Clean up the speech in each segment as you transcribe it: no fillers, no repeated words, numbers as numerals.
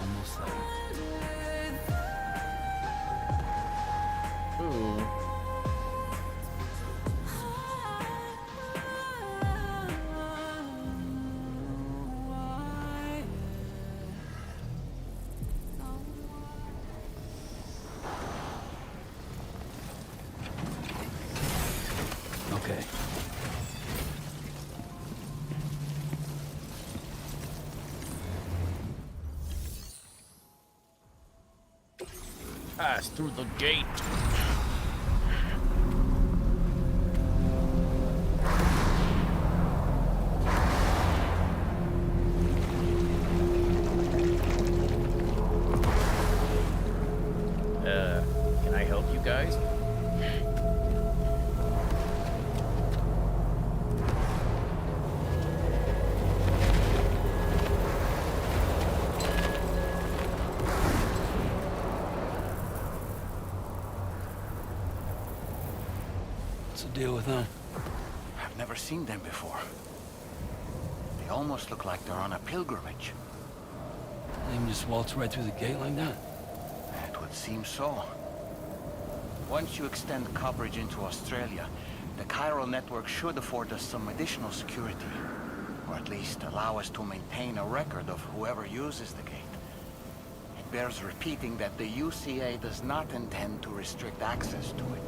Almost there. Ooh. Okay. Pass through the gate. Can I help you guys? What's the deal with them? I've never seen them before. They almost look like they're on a pilgrimage. They can just waltz right through the gate like that? It would seem so. Once you extend coverage into Australia, the chiral network should afford us some additional security. Or at least allow us to maintain a record of whoever uses the gate. It bears repeating that the UCA does not intend to restrict access to it.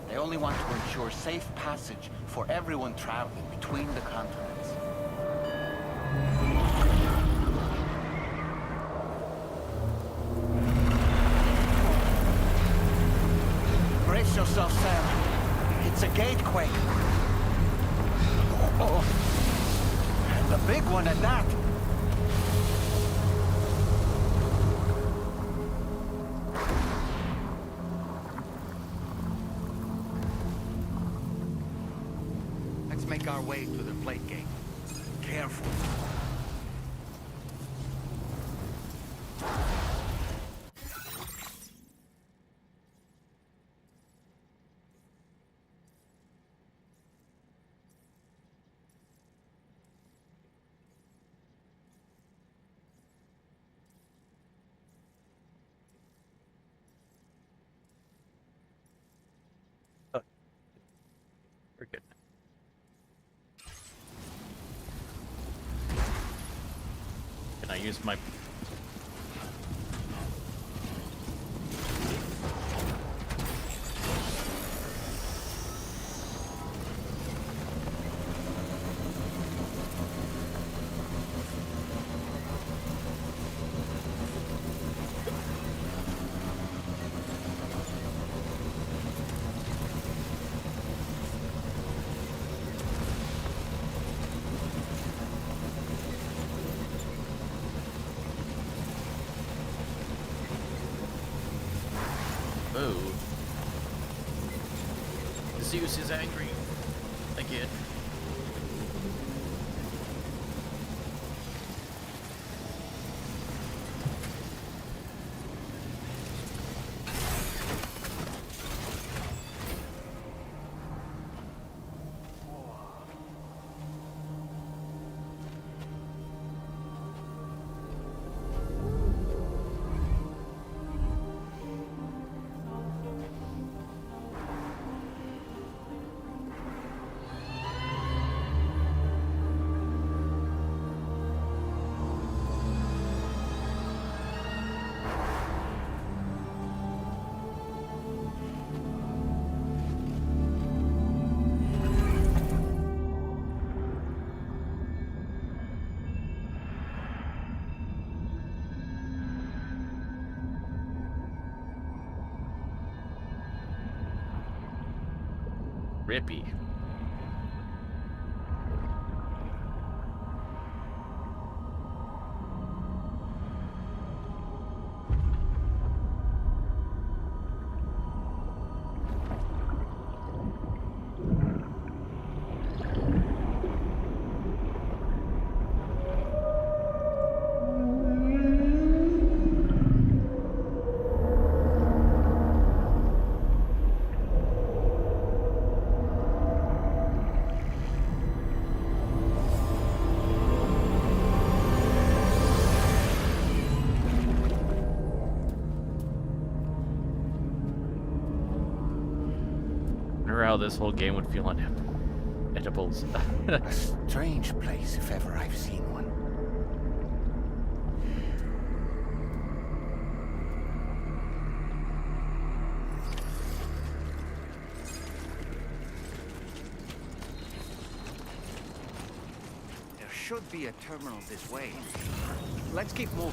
They only want to ensure safe passage for everyone traveling between the continents. Brace yourself, Sam. It's a gatequake. Oh, and a big one at that. Let's make our way to the plate gate. Careful. We're good. Can I use my... Oh. Zeus is angry. Again. Rippy. wonder how this whole game would feel on edibles. A strange place if ever I've seen one. There should be a terminal this way. Let's keep moving.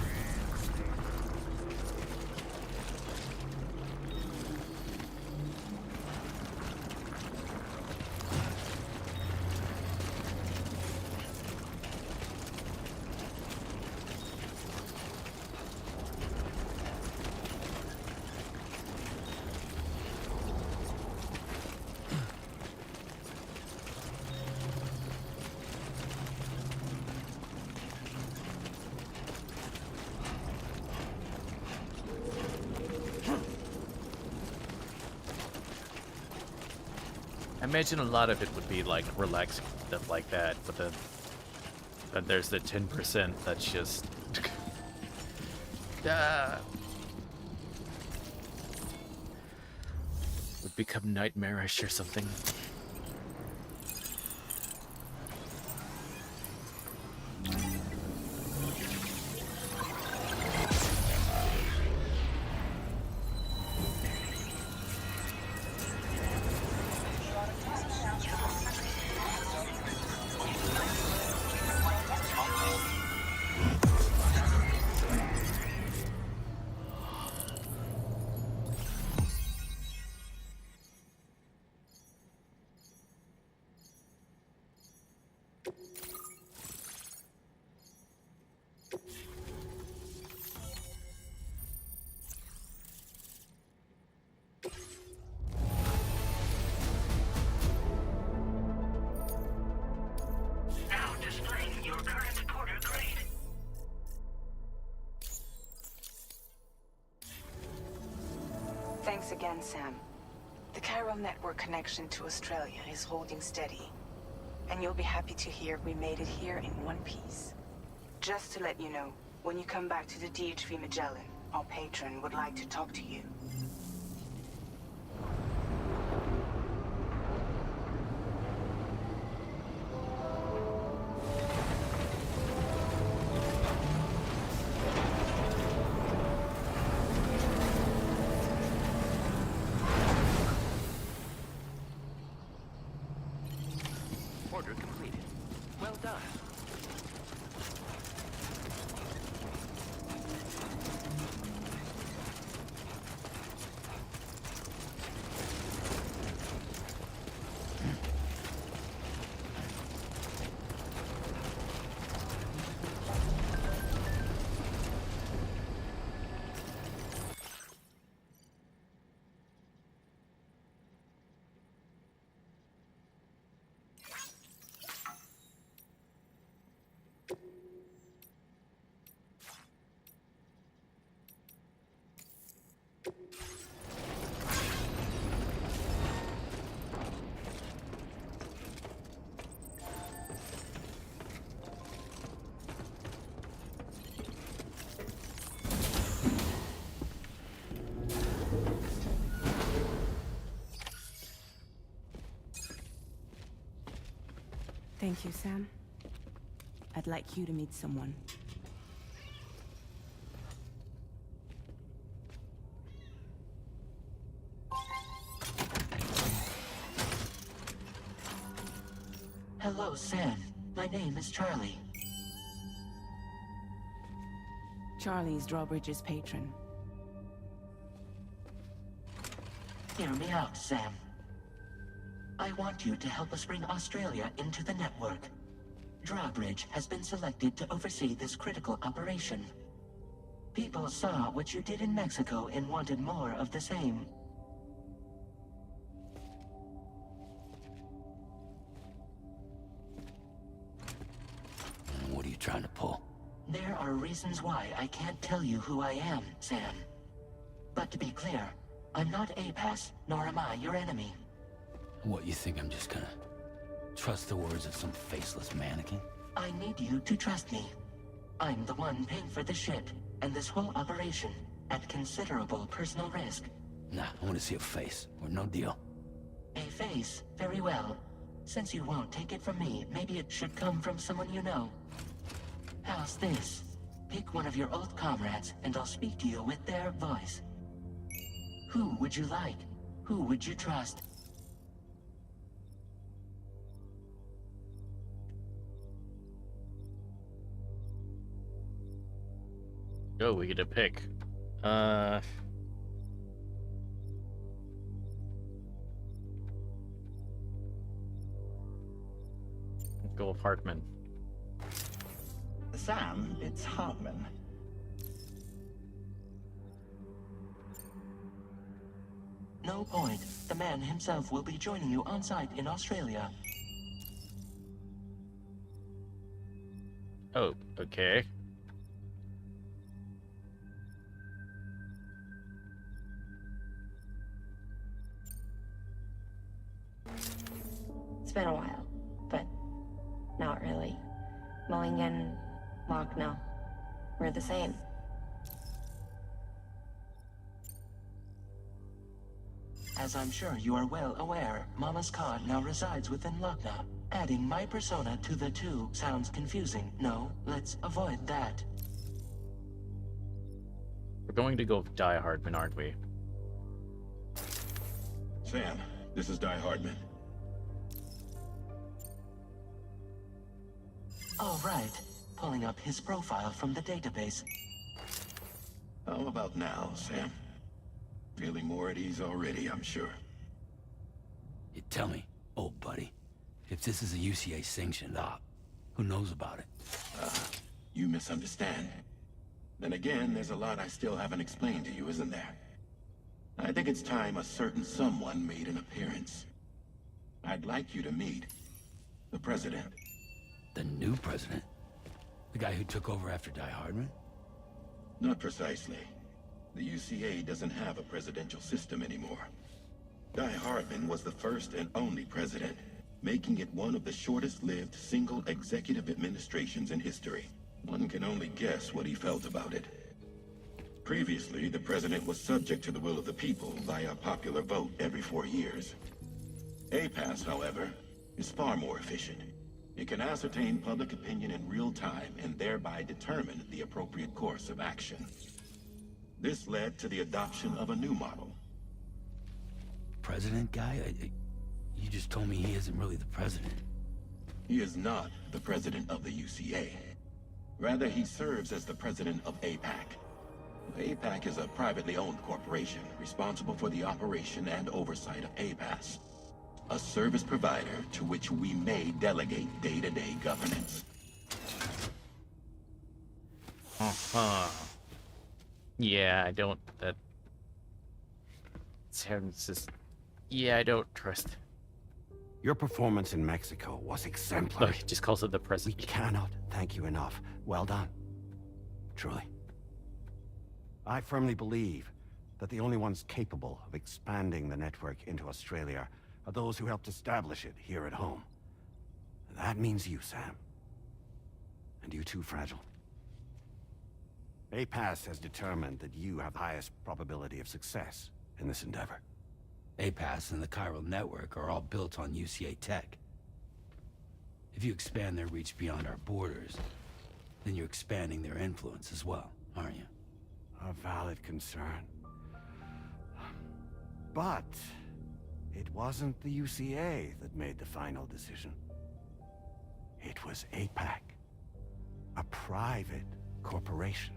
I imagine a lot of it would be like relaxing stuff like that, but then there's the 10% that's just would become nightmarish or something. Thanks again, Sam. The chiral network connection to Australia is holding steady. And you'll be happy to hear we made it here in one piece. Just to let you know, when you come back to the DHV Magellan, our patron would like to talk to you. Order completed. Well done. Thank you, Sam. I'd like you to meet someone. Hello, Sam. My name is Charlie. Charlie's Drawbridge's patron. Hear me out, Sam. I want you to help us bring Australia into the network. Drawbridge has been selected to oversee this critical operation. People saw what you did in Mexico and wanted more of the same. What are you trying to pull? There are reasons why I can't tell you who I am, Sam. But to be clear, I'm not APAS, nor am I your enemy. What, you think I'm just gonna trust the words of some faceless mannequin? I need you to trust me. I'm the one paying for the ship and this whole operation at considerable personal risk. Nah, I want to see a face, or no deal. A face, very well. Since you won't take it from me, maybe it should come from someone you know. How's this? Pick one of your old comrades, and I'll speak to you with their voice. Who would you like? Who would you trust? Oh, we get to pick. Go with Hartman. Sam, it's Hartman. No point. The man himself will be joining you on site in Australia. Oh, okay. It's been a while, but not really. Mulligan, Lochner, we're the same. As I'm sure you are well aware, Mama's car now resides within Lochner. Adding my persona to the two sounds confusing. No, let's avoid that. We're going to go with Die Hardman, aren't we? Sam, this is Die Hardman. All right. Pulling up his profile from the database. How about now, Sam? Feeling more at ease already, I'm sure. You tell me, old buddy, if this is a UCA sanctioned op, who knows about it? You misunderstand. Then again, there's a lot I still haven't explained to you, isn't there? I think it's time a certain someone made an appearance. I'd like you to meet the President. The new president? The guy who took over after Die Hardman? Not precisely. The UCA doesn't have a presidential system anymore. Die Hardman was the first and only president, making it one of the shortest-lived single executive administrations in history. One can only guess what he felt about it. Previously, the president was subject to the will of the people via popular vote every 4 years. APAS, however, is far more efficient. It can ascertain public opinion in real time and thereby determine the appropriate course of action. This led to the adoption of a new model. President guy? You just told me he isn't really the president. He is not the president of the UCA. Rather, he serves as the president of APAC. APAC is a privately owned corporation responsible for the operation and oversight of APAS, a service provider to which we may delegate day-to-day governance. Yeah, I don't. That sounds just. Yeah, I don't trust. Your performance in Mexico was exemplary. Look, it just calls it the We president. cannot thank you enough. Well done. Truly. I firmly believe that the only ones capable of expanding the network into Australia are those who helped establish it here at home. That means you, Sam. And you too, Fragile. APAS has determined that you have the highest probability of success in this endeavor. APAS and the chiral network are all built on UCA tech. If you expand their reach beyond our borders, then you're expanding their influence as well, aren't you? A valid concern. But it wasn't the UCA that made the final decision. It was APAC, a private corporation.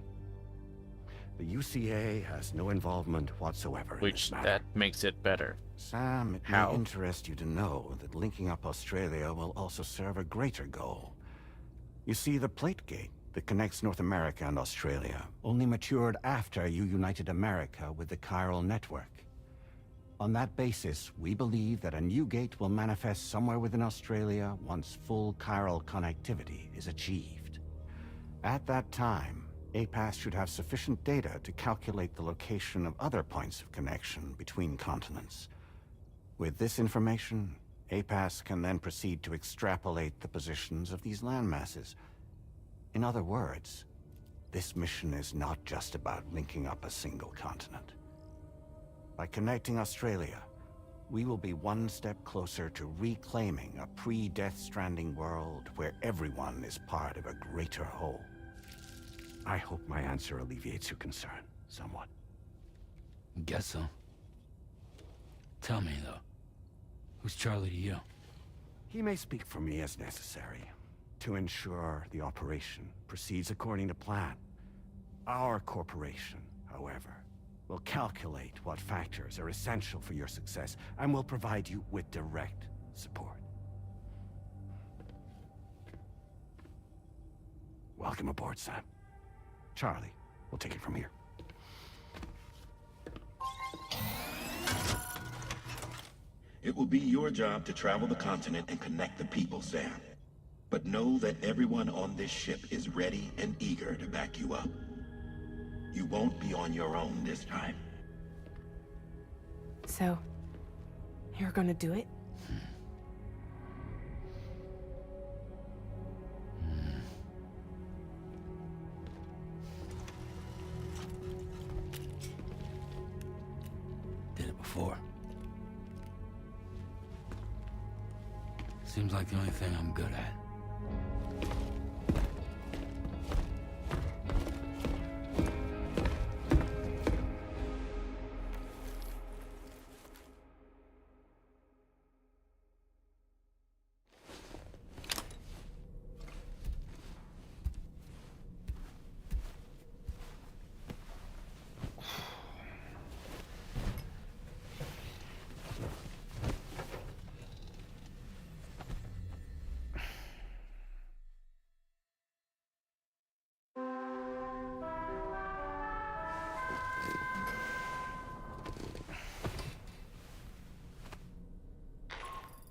The UCA has no involvement whatsoever in Which this matter. that makes it better. Sam, it How? may interest you to know that linking up Australia will also serve a greater goal. You see, the plate gate that connects North America and Australia only matured after you united America with the chiral network. On that basis, we believe that a new gate will manifest somewhere within Australia once full chiral connectivity is achieved. At that time, APAS should have sufficient data to calculate the location of other points of connection between continents. With this information, APAS can then proceed to extrapolate the positions of these landmasses. In other words, this mission is not just about linking up a single continent. By connecting Australia, we will be one step closer to reclaiming a pre-Death Stranding world where everyone is part of a greater whole. I hope my answer alleviates your concern somewhat. Guess so. Tell me, though. Who's Charlie to you? He may speak for me as necessary to ensure the operation proceeds according to plan. Our corporation, however, will calculate what factors are essential for your success and will provide you with direct support. Welcome aboard, Sam. Charlie, we'll take it from here. It will be your job to travel the continent and connect the people, Sam. But know that everyone on this ship is ready and eager to back you up. You won't be on your own this time. So, you're gonna do it? Did it before. Seems like the only thing I'm good at.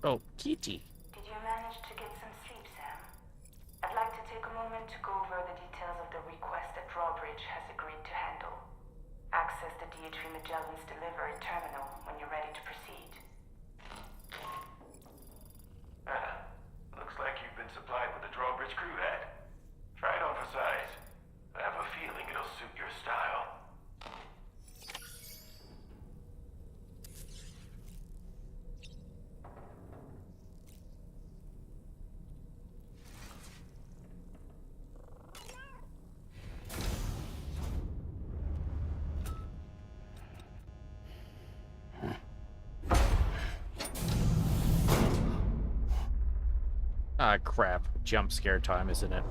Oh, Kitty. Did you manage to get some sleep, Sam? I'd like to take a moment to go over the details of the request that Drawbridge has agreed to handle. Access the D.H. Magellan's delivery terminal when you're ready to proceed. Looks like you've been supplied with a drawbridge crew head. Try it on for size. I have a feeling it'll suit your style. Ah, crap. Jump scare time, isn't it?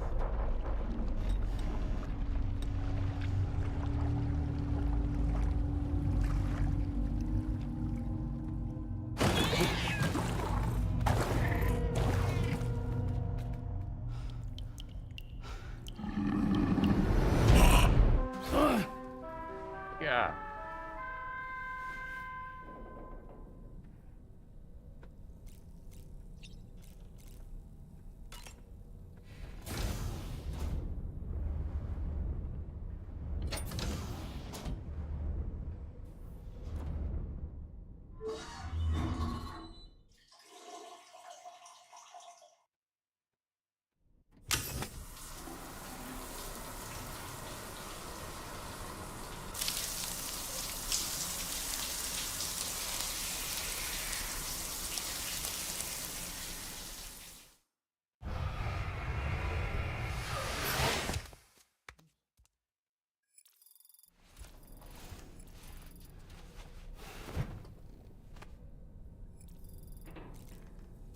Yeah.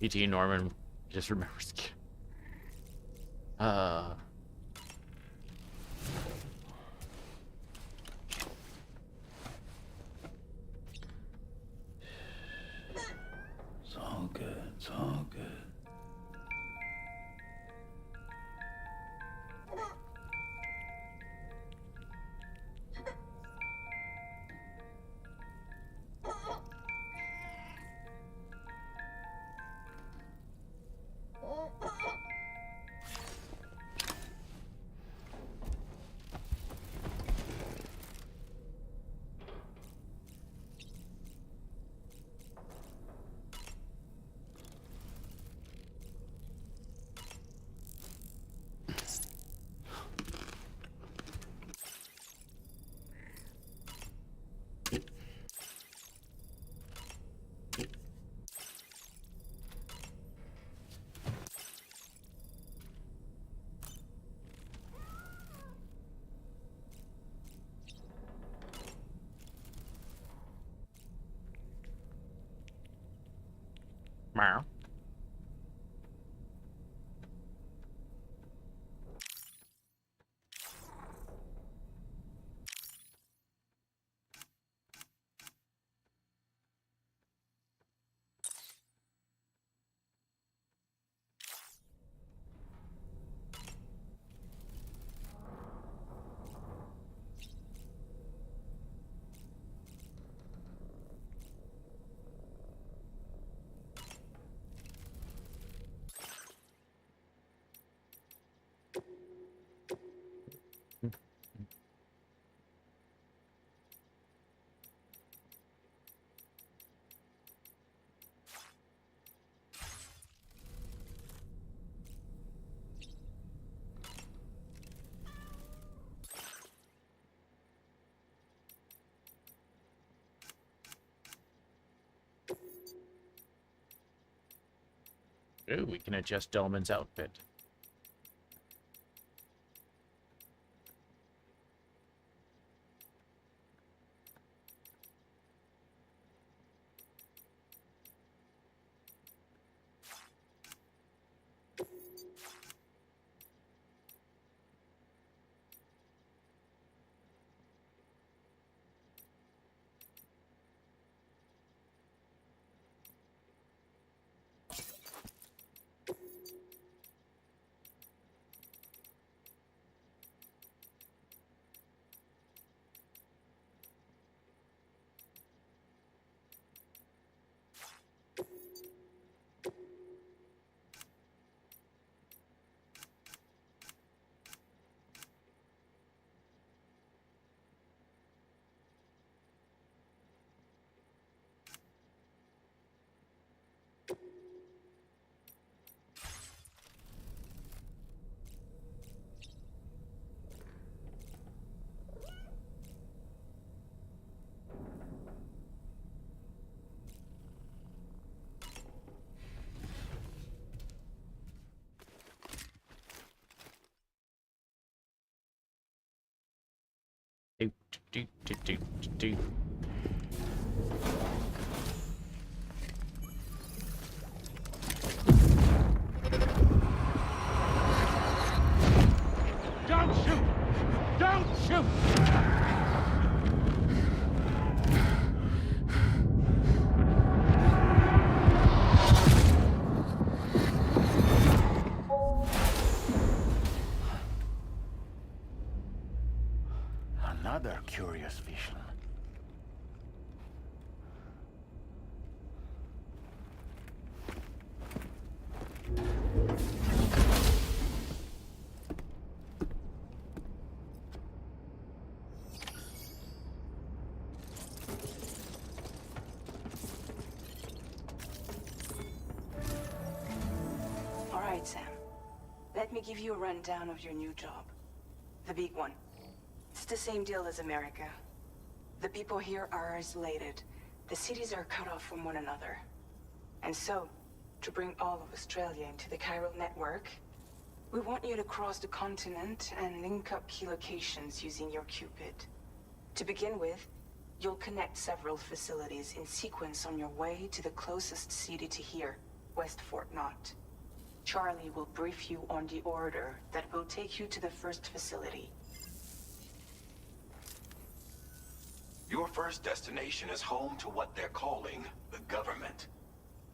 E.T. Norman just remembers. It's all good. It's all good. Meow. Ooh, we can adjust Dolman's outfit. Do, do, do, do, do, do. Don't shoot! Don't shoot! Another curious vision. All right, Sam. Let me give you a rundown of your new job. The big one. It's the same deal as America. The people here are isolated. The cities are cut off from one another. And so, to bring all of Australia into the chiral network, we want you to cross the continent and link up key locations using your Cupid. To begin with, you'll connect several facilities in sequence on your way to the closest city to here, West Fort Knott. Charlie will brief you on the order that will take you to the first facility. Your first destination is home to what they're calling the government.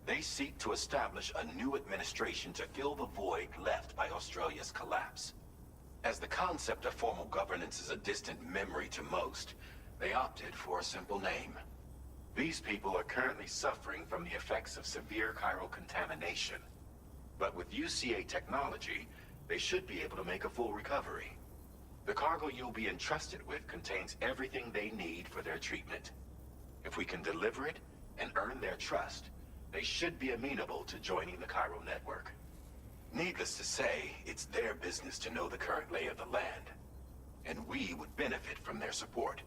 They seek to establish a new administration to fill the void left by Australia's collapse. As the concept of formal governance is a distant memory to most, they opted for a simple name. These people are currently suffering from the effects of severe chiral contamination. But with UCA technology, they should be able to make a full recovery. The cargo you'll be entrusted with contains everything they need for their treatment. If we can deliver it and earn their trust, they should be amenable to joining the chiral network. Needless to say, it's their business to know the current lay of the land, and we would benefit from their support.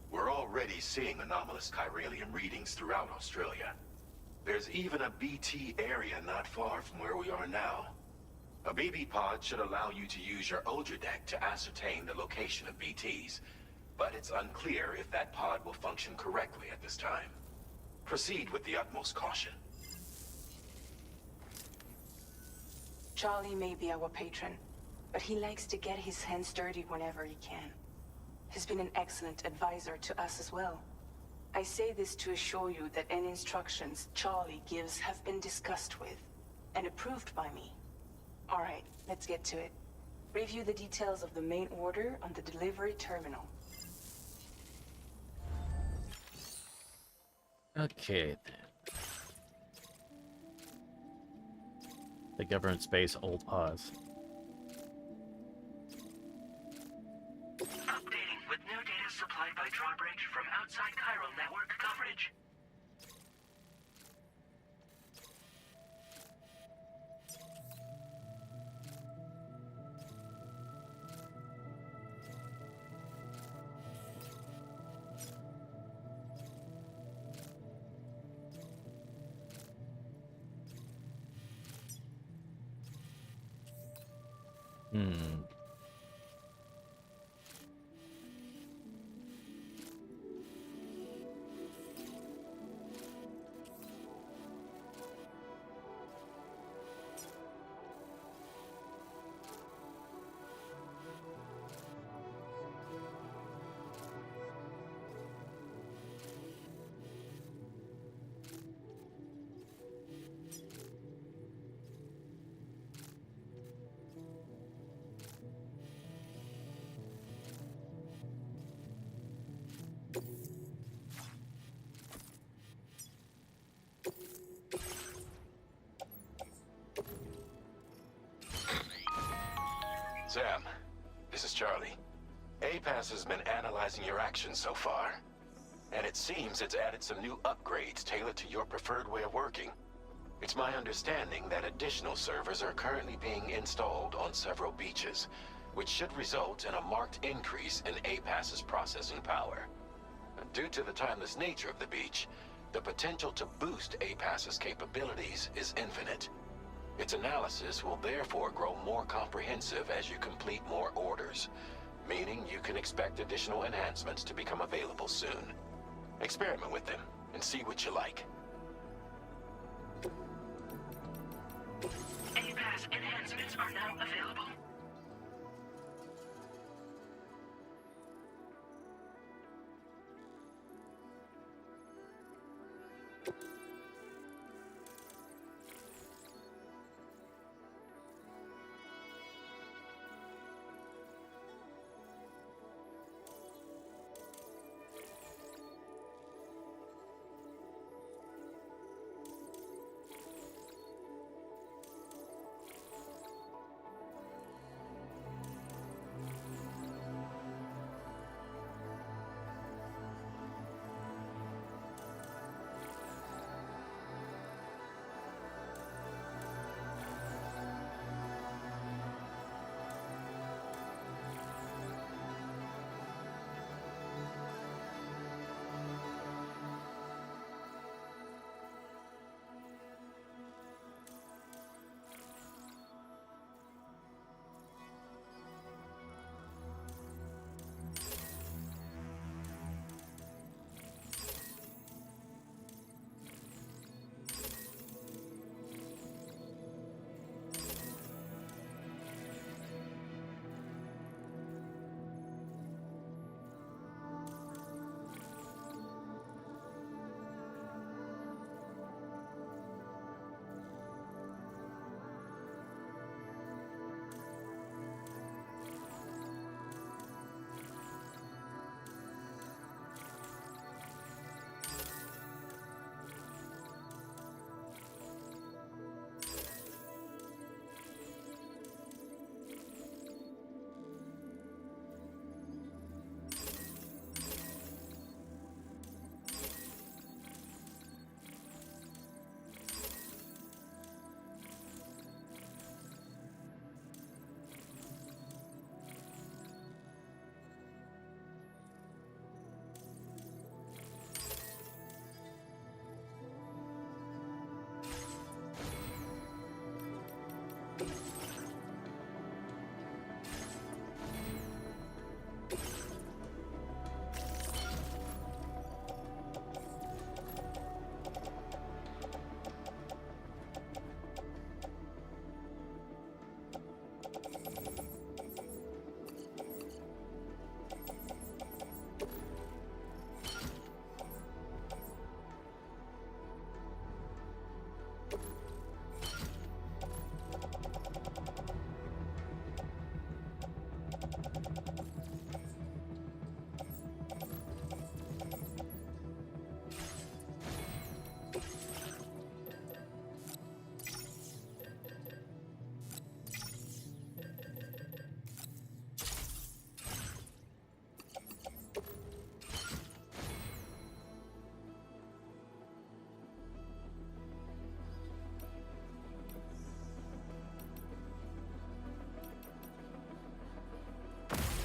We're already seeing anomalous chiralium readings throughout Australia. There's even a BT area not far from where we are now. A BB pod should allow you to use your Ultra deck to ascertain the location of BTs, but it's unclear if that pod will function correctly at this time. Proceed with the utmost caution. Charlie may be our patron, but he likes to get his hands dirty whenever he can. He's been an excellent advisor to us as well. I say this to assure you that any instructions Charlie gives have been discussed with and approved by me. All right, let's get to it. Review the details of the main order on the delivery terminal. Okay, then. The government space, old pause. Updating with new data supplied by Drawbridge from outside chiral network coverage. Hmm. Sam, this is Charlie. APAS has been analyzing your actions so far, and it seems it's added some new upgrades tailored to your preferred way of working. It's my understanding that additional servers are currently being installed on several beaches, which should result in a marked increase in APAS's processing power. Due to the timeless nature of the beach, the potential to boost APAS's capabilities is infinite. Its analysis will therefore grow more comprehensive as you complete more orders, meaning you can expect additional enhancements to become available soon. Experiment with them and see what you like. APAS enhancements are now available.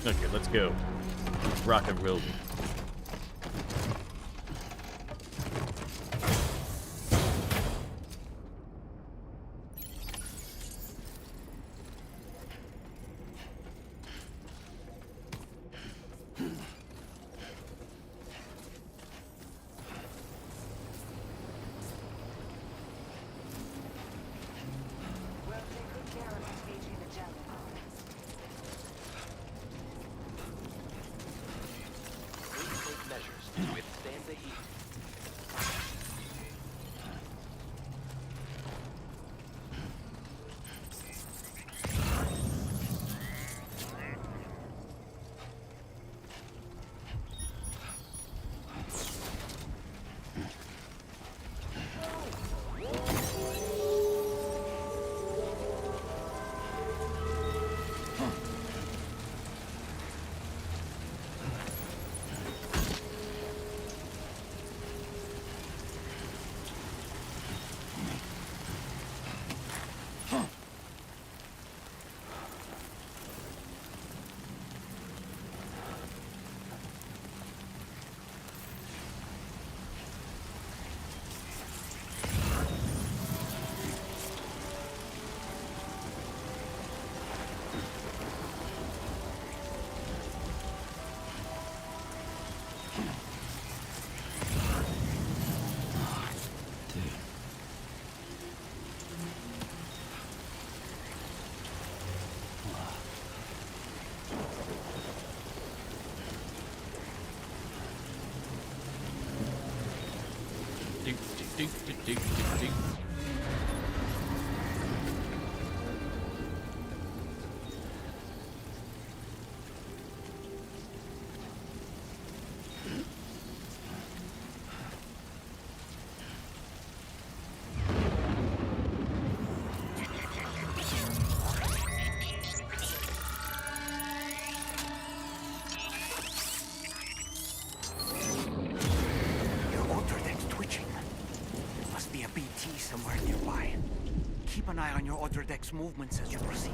Okay, let's go. Rock and roll. Somewhere nearby. Keep an eye on your other deck's movements as you proceed.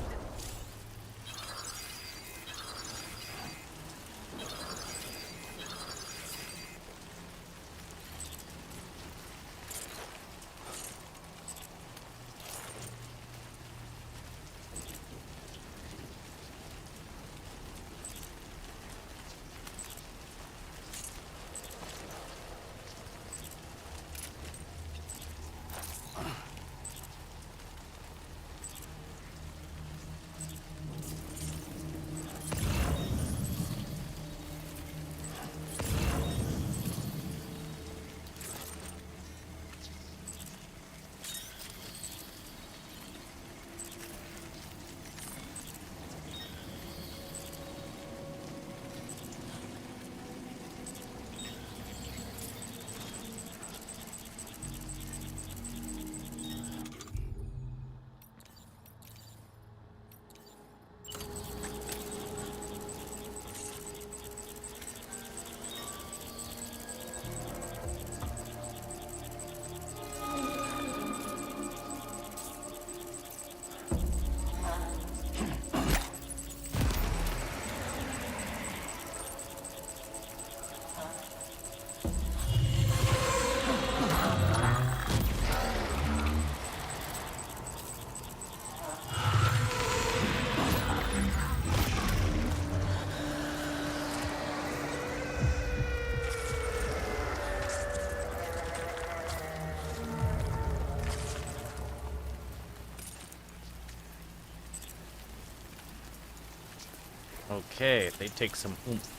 Okay, they take some oomph.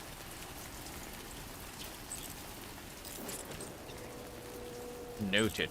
Noted.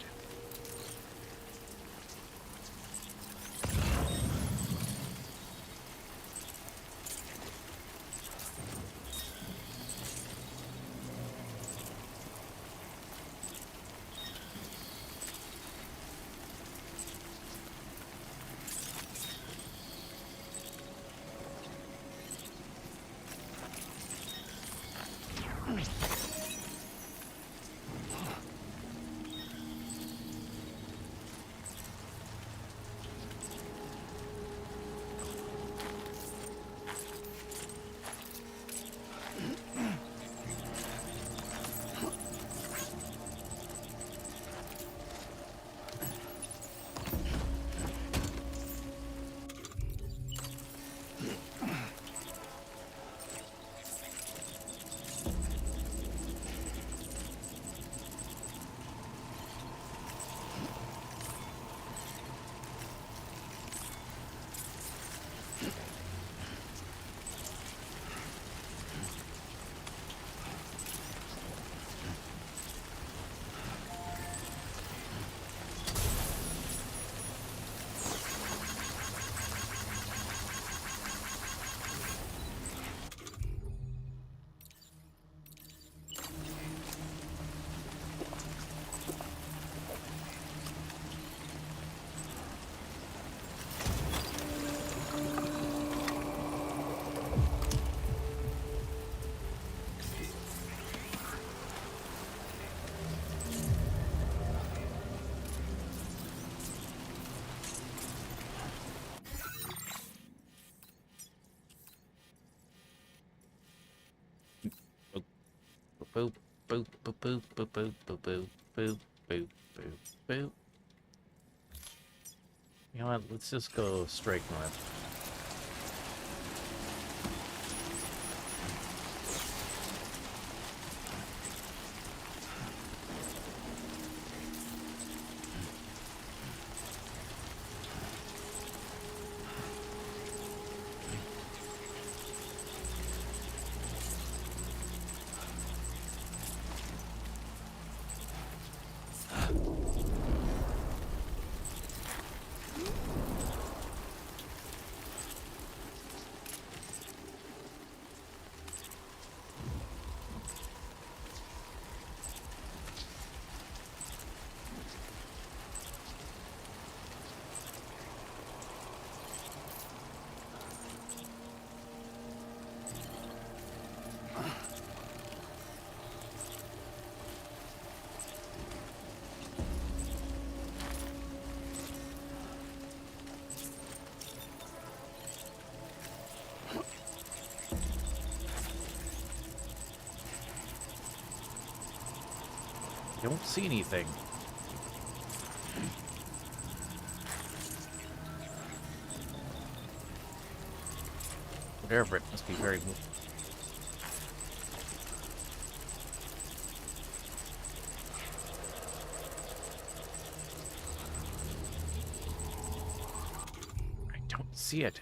Boop, boop, boop, boop, boop, boop, boop, boop, boop, boop, boop, boop. You know what? Let's just go straight north. I don't see anything. Whatever, it must be very I don't see it.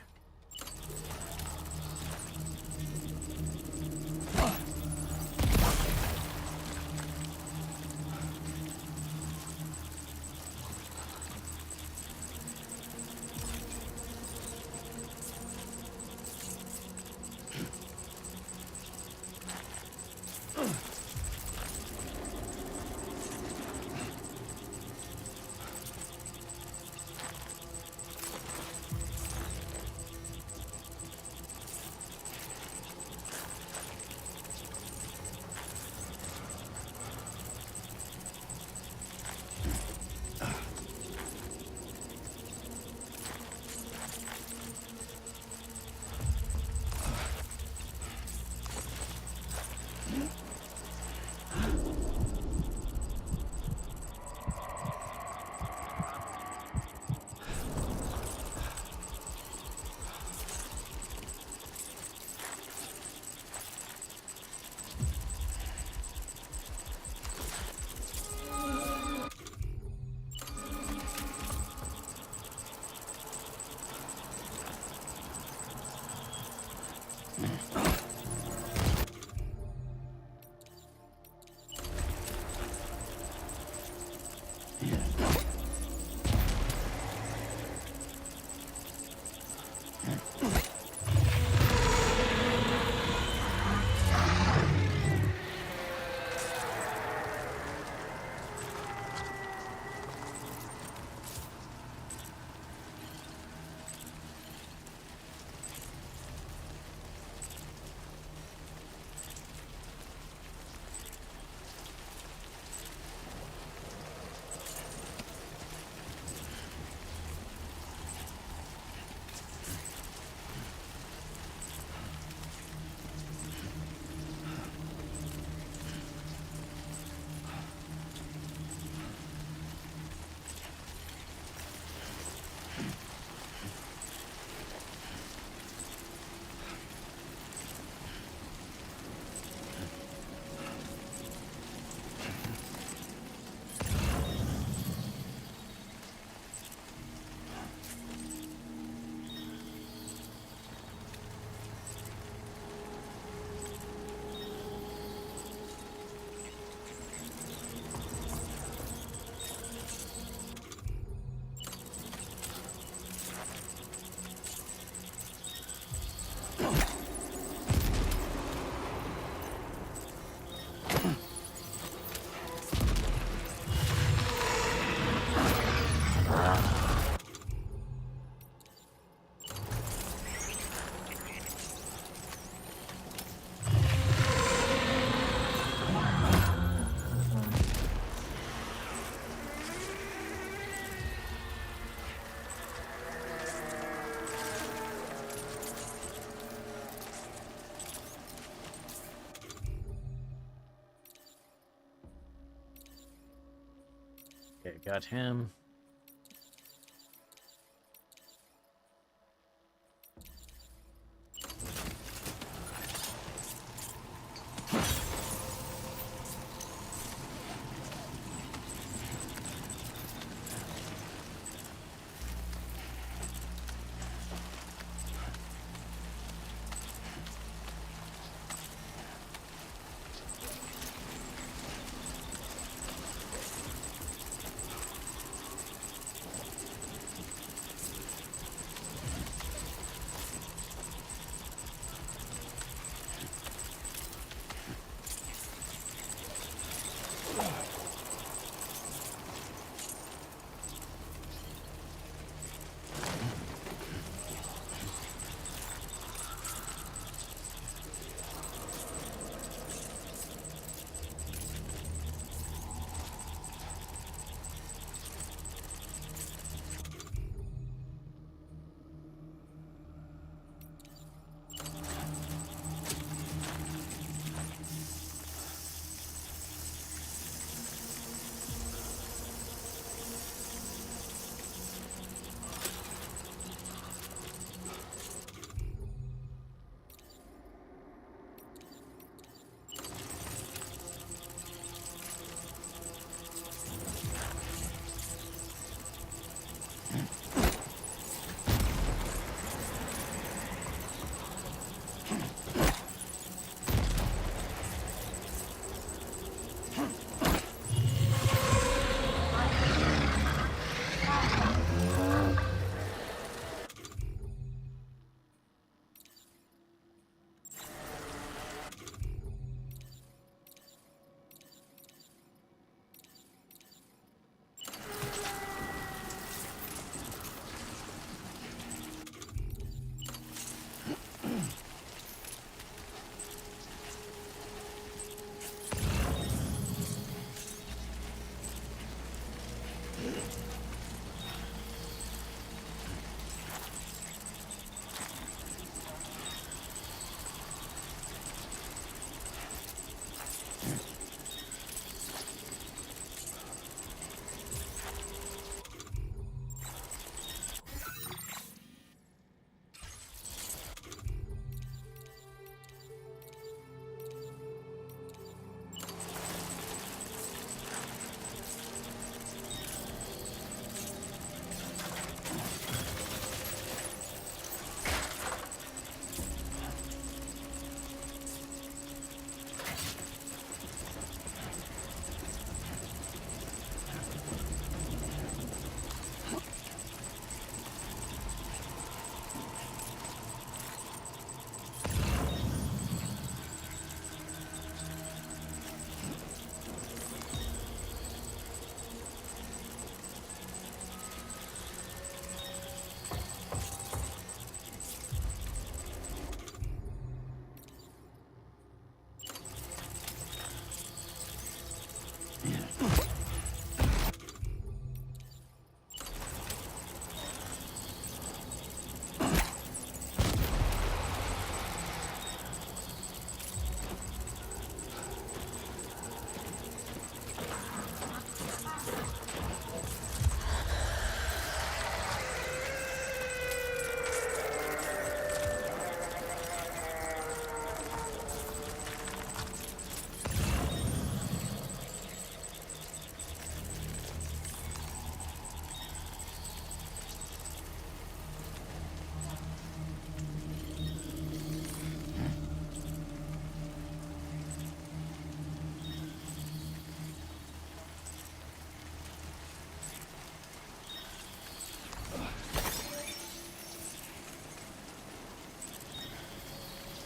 got him.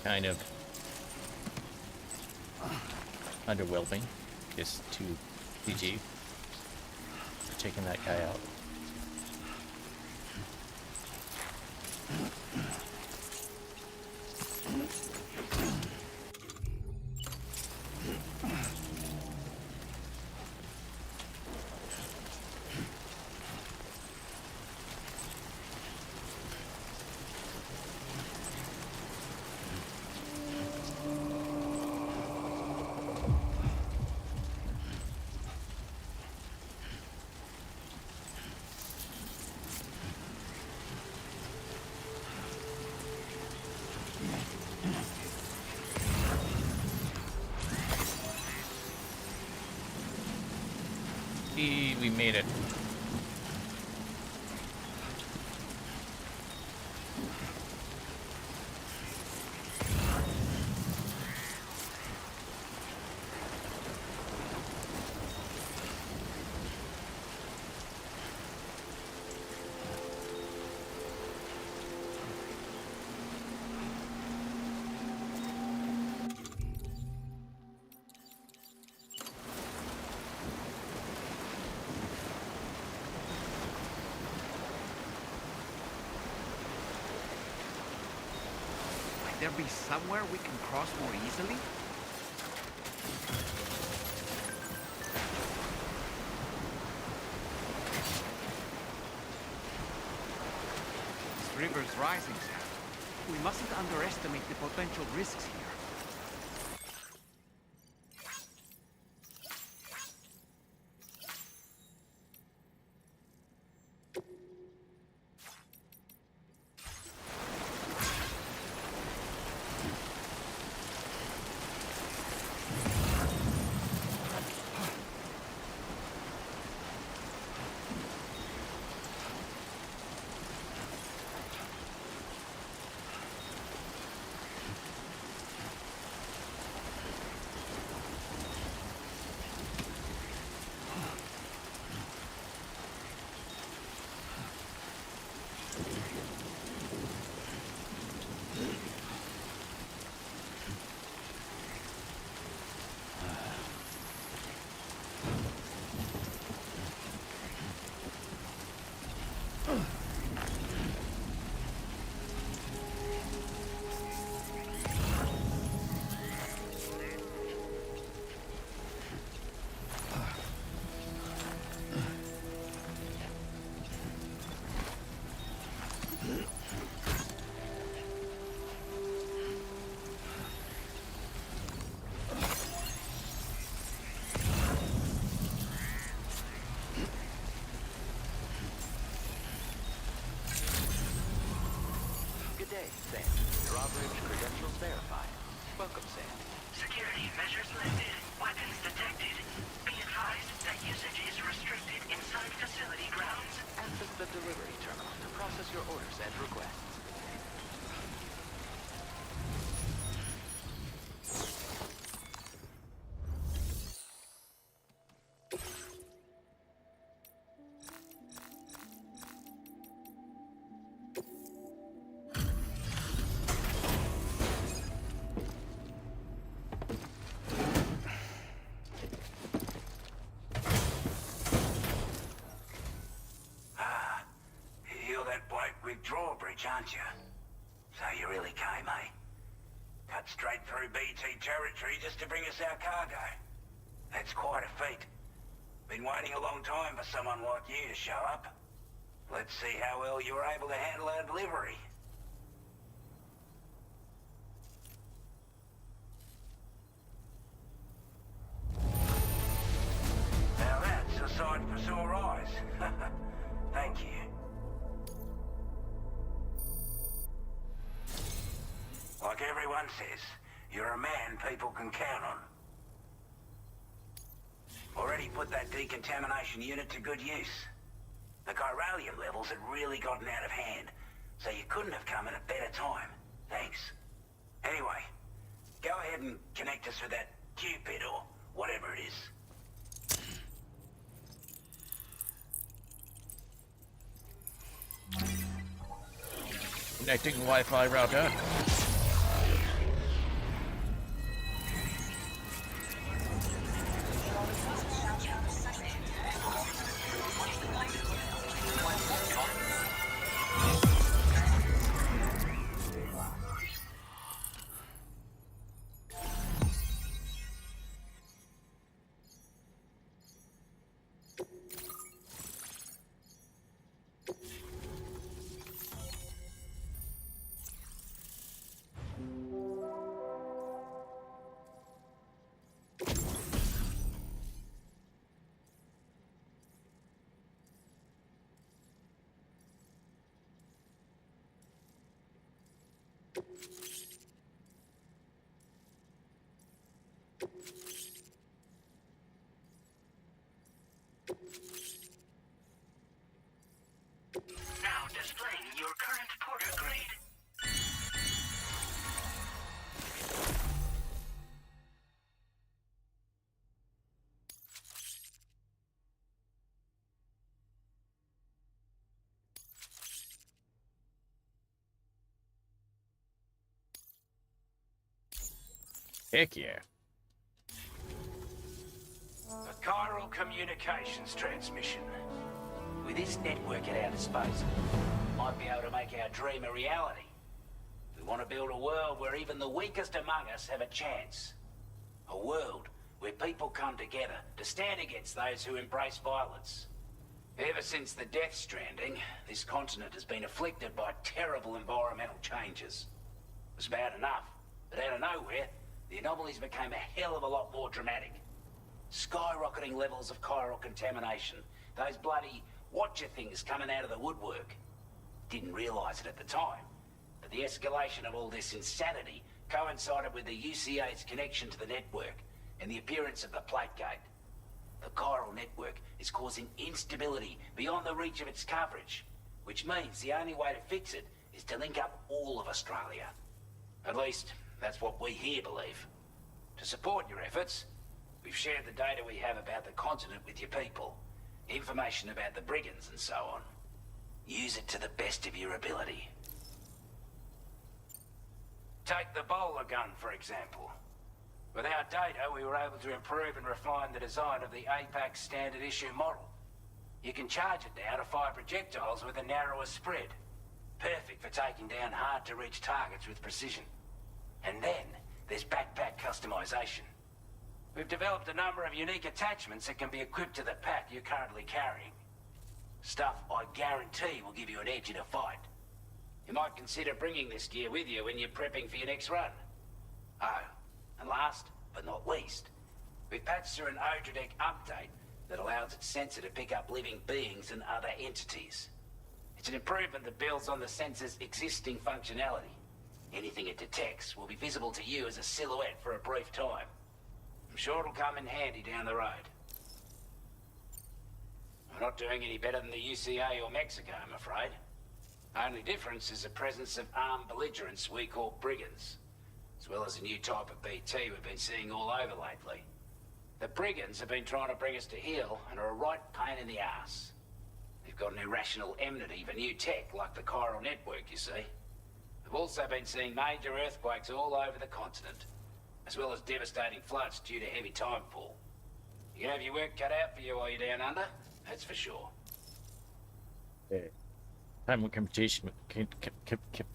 Kind of underwhelming, just too PG for taking that guy out. we made it. Might there be somewhere we can cross more easily? This river's rising, Sam. We mustn't underestimate the potential risks here. Good day, Sam. Drawbridge credentials verified. Welcome, Sam. Security measures lifted. Weapons detected. Be advised that usage is restricted inside facility grounds. Access the delivery terminal to process your orders and requests. Drawbridge, aren't you? So you really came, eh? Cut straight through BT territory just to bring us our cargo. That's quite a feat. Been waiting a long time for someone like you to show up. Let's see how well you were able to handle our delivery. Now that's a sight for sore eyes. Thank you. Like everyone says, you're a man people can count on. Already put that decontamination unit to good use. The chiralium levels had really gotten out of hand, so you couldn't have come at a better time. Thanks. Anyway, go ahead and connect us with that Cupid or whatever it is. Connecting Wi-Fi router. Current port agreed. Heck yeah. A chiral communications transmission. With this network at our disposal, we might be able to make our dream a reality. We want to build a world where even the weakest among us have a chance. A world where people come together to stand against those who embrace violence. Ever since the Death Stranding, this continent has been afflicted by terrible environmental changes. It was bad enough, but out of nowhere, the anomalies became a hell of a lot more dramatic. Skyrocketing levels of chiral contamination. Those bloody watcher things coming out of the woodwork. Didn't realize it at the time, but the escalation of all this insanity coincided with the UCA's connection to the network and the appearance of the Plategate. The chiral network is causing instability beyond the reach of its coverage, which means the only way to fix it is to link up all of Australia. At least, that's what we here believe. To support your efforts, we've shared the data we have about the continent with your people. Information about the brigands and so on. Use it to the best of your ability. Take the bowler gun, for example. With our data, we were able to improve and refine the design of the APAC standard issue model. You can charge it now to fire projectiles with a narrower spread. Perfect for taking down hard-to-reach targets with precision. And then, there's backpack customization. We've developed a number of unique attachments that can be equipped to the pack you're currently carrying. Stuff I guarantee will give you an edge in a fight. You might consider bringing this gear with you when you're prepping for your next run. Oh, and last but not least, we've patched through an Odradek update that allows its sensor to pick up living beings and other entities. It's an improvement that builds on the sensor's existing functionality. Anything it detects will be visible to you as a silhouette for a brief time. I'm sure it'll come in handy down the road. We're not doing any better than the UCA or Mexico, I'm afraid. Only difference is the presence of armed belligerents we call brigands, as well as a new type of BT we've been seeing all over lately. The brigands have been trying to bring us to heel and are a right pain in the ass. They've got an irrational enmity for new tech like the chiral network, you see. We've also been seeing major earthquakes all over the continent, as well as devastating floods due to heavy timefall. You have your work cut out for you while you're down under, that's for sure. Time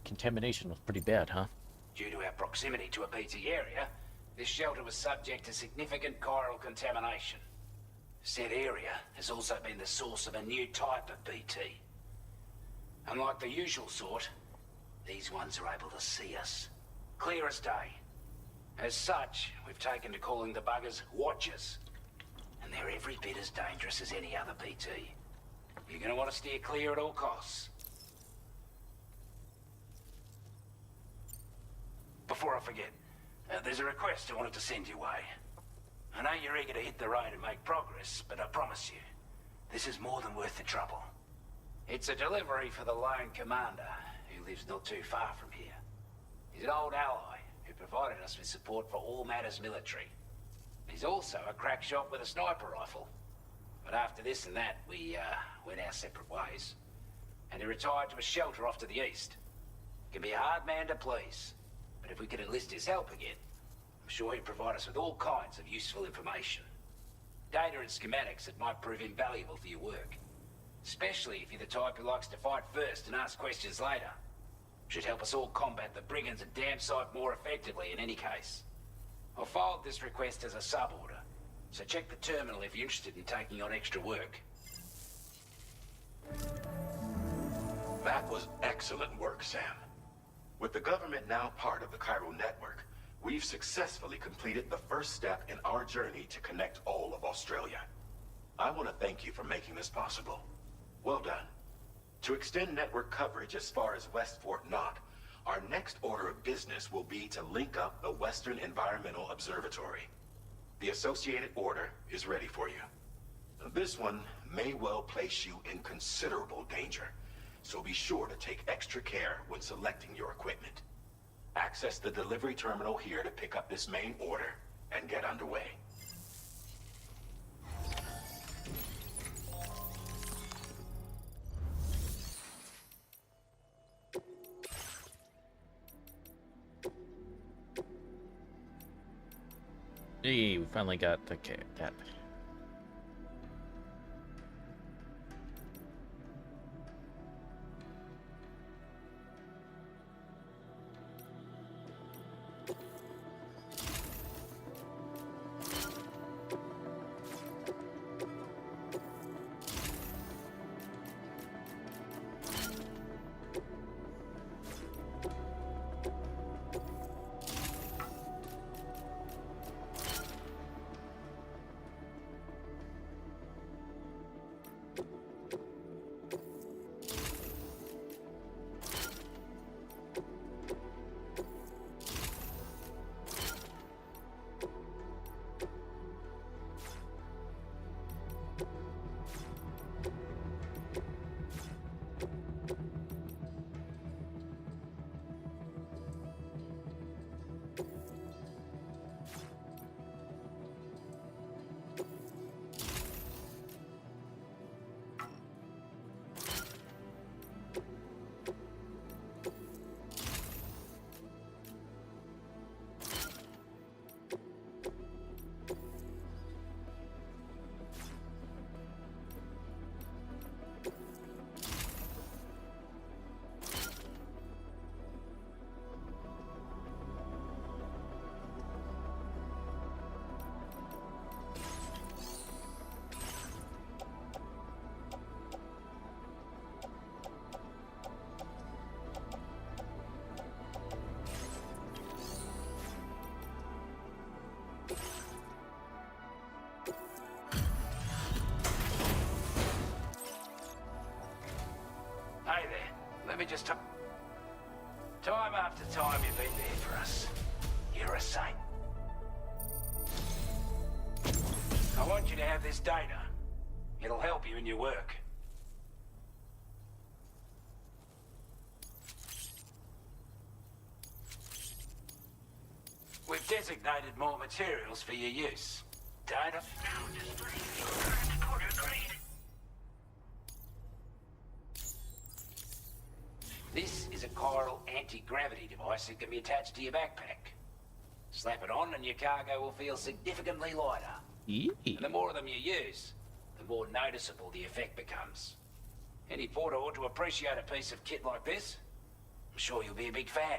contamination was pretty bad, huh? Due to our proximity to a BT area, this shelter was subject to significant chiral contamination. Said area has also been the source of a new type of BT. Unlike the usual sort, these ones are able to see us. Clear as day. As such, we've taken to calling the buggers Watchers. And they're every bit as dangerous as any other BT. You're gonna want to steer clear at all costs. Before I forget, there's a request I wanted to send your way. I know you're eager to hit the road and make progress, but I promise you, this is more than worth the trouble. It's a delivery for the lone commander, who lives not too far from here. He's an old ally who provided us with support for all matters military. He's also a crack shot with a sniper rifle. But after this and that, we went our separate ways. And he retired to a shelter off to the east. Can be a hard man to please, but if we could enlist his help again, I'm sure he'd provide us with all kinds of useful information. Data and schematics that might prove invaluable for your work. Especially if you're the type who likes to fight first and ask questions later. Should help us all combat the brigands a damn sight more effectively in any case. I'll forward this request as a sub-order, so check the terminal if you're interested in taking on extra work. That was excellent work, Sam. With the government now part of the chiral network, we've successfully completed the first step in our journey to connect all of Australia. I want to thank you for making this possible. Well done. To extend network coverage as far as West Fort Knott, our next order of business will be to link up the Western Environmental Observatory. The associated order is ready for you. This one may well place you in considerable danger, so be sure to take extra care when selecting your equipment. Access the delivery terminal here to pick up this main order and get underway. Hey, we finally got the cat. Hey there. Let me just... Time after time you've been there for us. You're a saint. I want you to have this data. It'll help you in your work. We've designated more materials for your use. Data? Now displaying your current quarter grade. This is a chiral anti-gravity device that can be attached to your backpack. Slap it on and your cargo will feel significantly lighter. And the more of them you use, the more noticeable the effect becomes. Any porter ought to appreciate a piece of kit like this. I'm sure you'll be a big fan.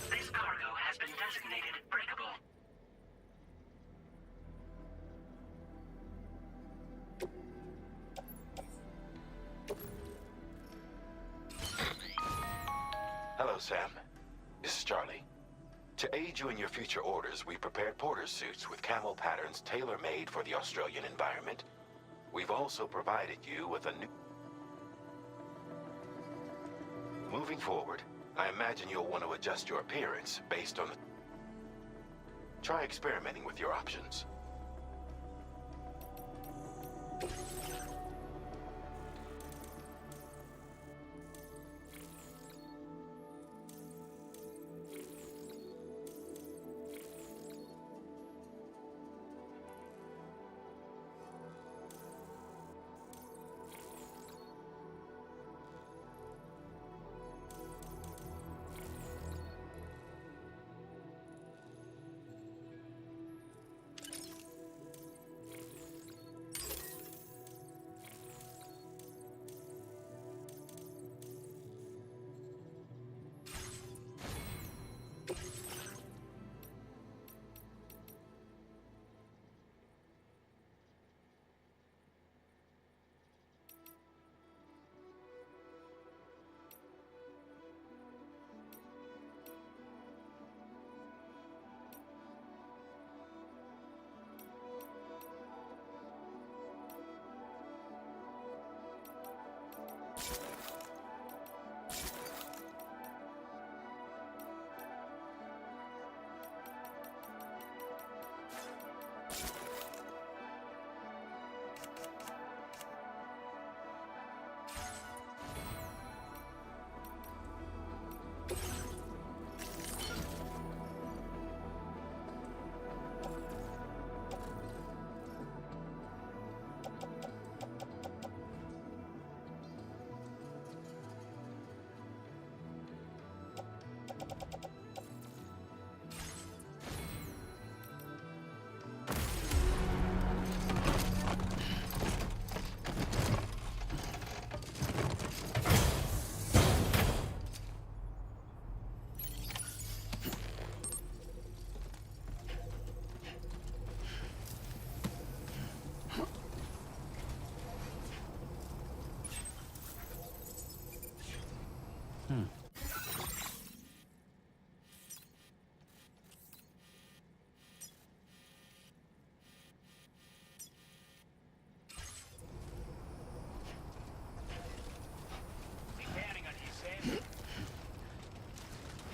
This cargo has been designated breakable. Hello, Sam. This is Charlie. To aid you in your future orders, we prepared porter suits with camel patterns tailor-made for the Australian environment. We've also provided you with a new... Moving forward, I imagine you'll want to adjust your appearance based on the... Try experimenting with your options.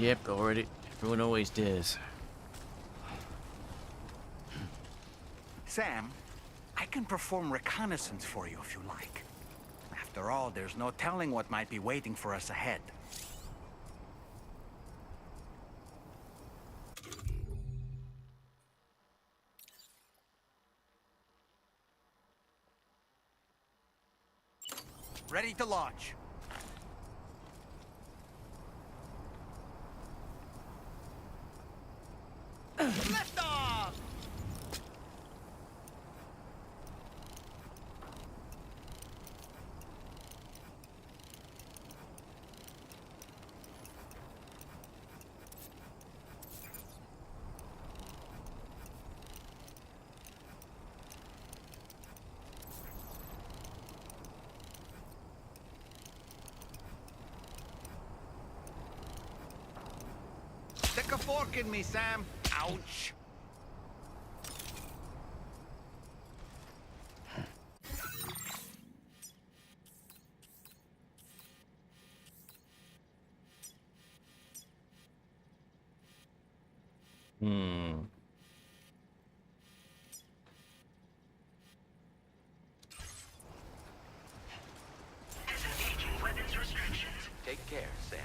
Yep, already. Everyone always does. Sam, I can perform reconnaissance for you if you like. After all, there's no telling what might be waiting for us ahead. Ready to launch. Lift off! Stick a fork in me, Sam. Ouch. Disengaging weapons restrictions. Take care, Sam.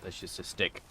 That's just a stick.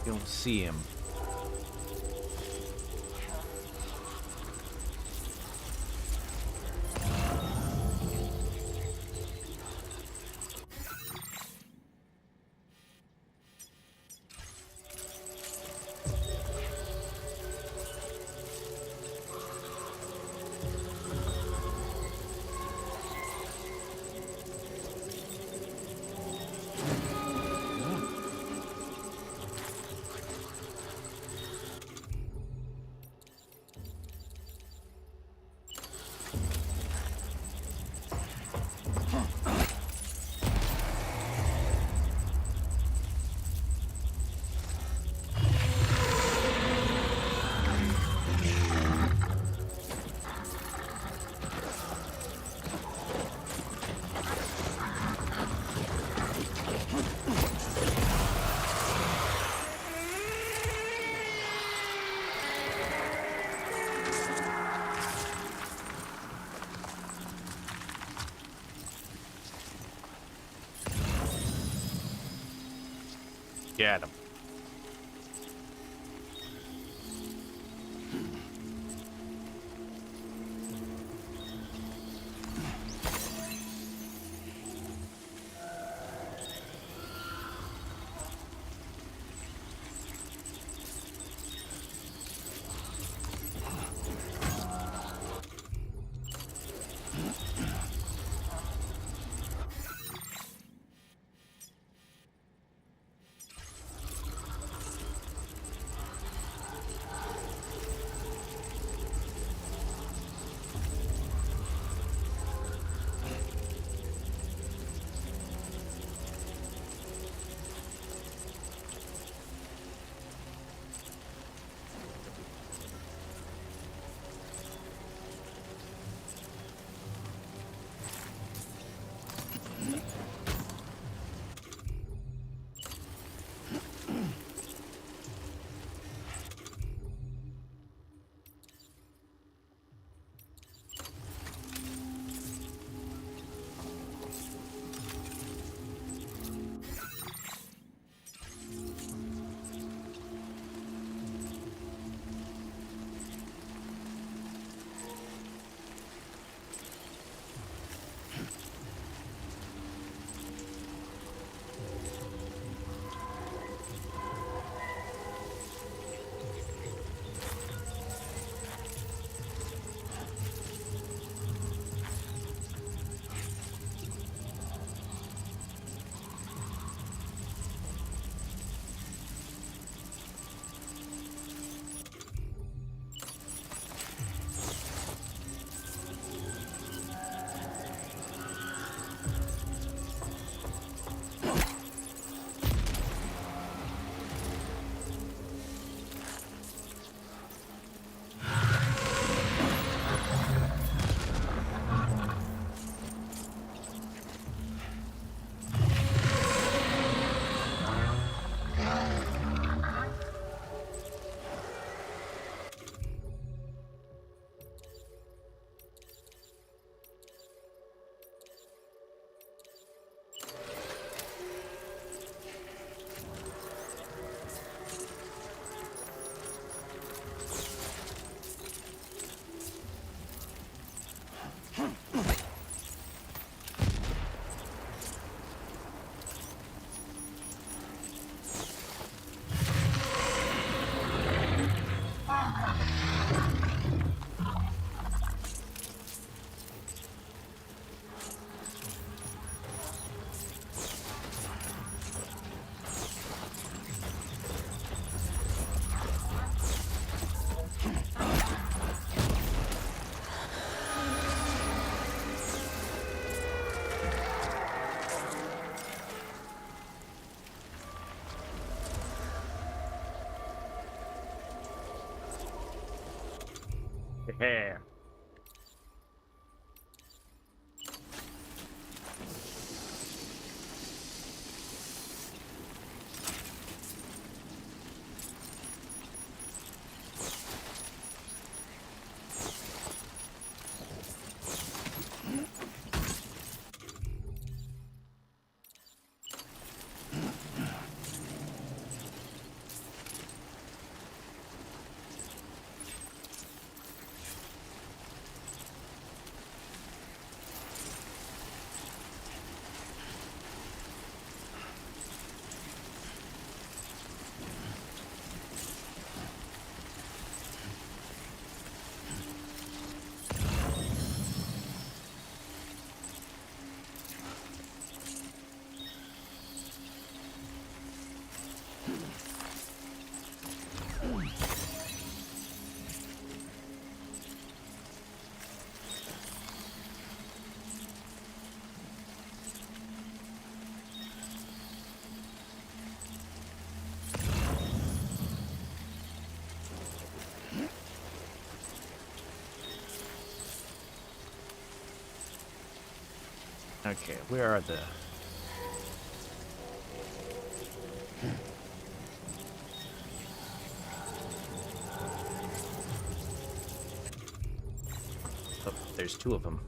You don't see him. Get him. Yeah. Okay, where are the... Oh, there's two of them.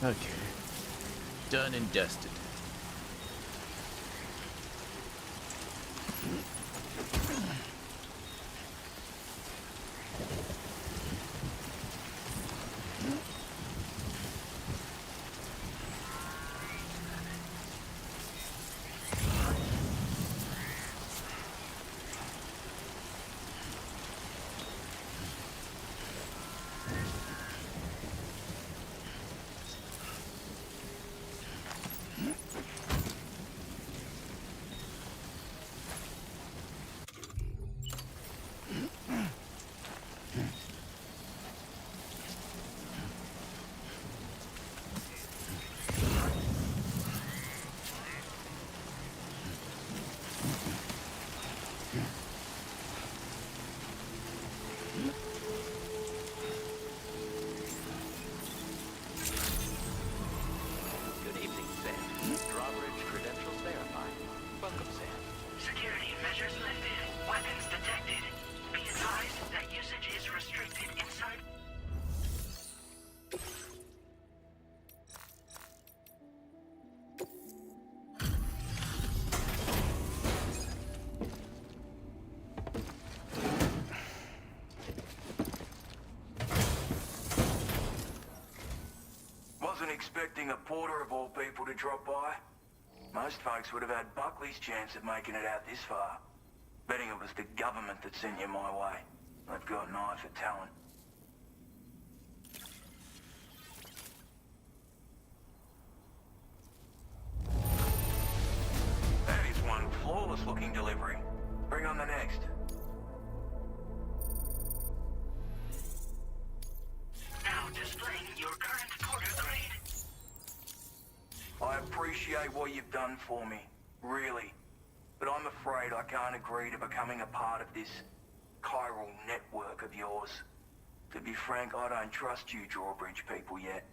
Okay. Done and dusted. expecting a porter of all people to drop by. Most folks would have had Buckley's chance of making it out this far. Betting it was the government that sent you my way. They've got an eye for talent. That is one flawless-looking delivery. Bring on the next. Now displaying your current porter grade. I appreciate what you've done for me, really. But I'm afraid I can't agree to becoming a part of this chiral network of yours. To be frank, I don't trust you drawbridge people yet.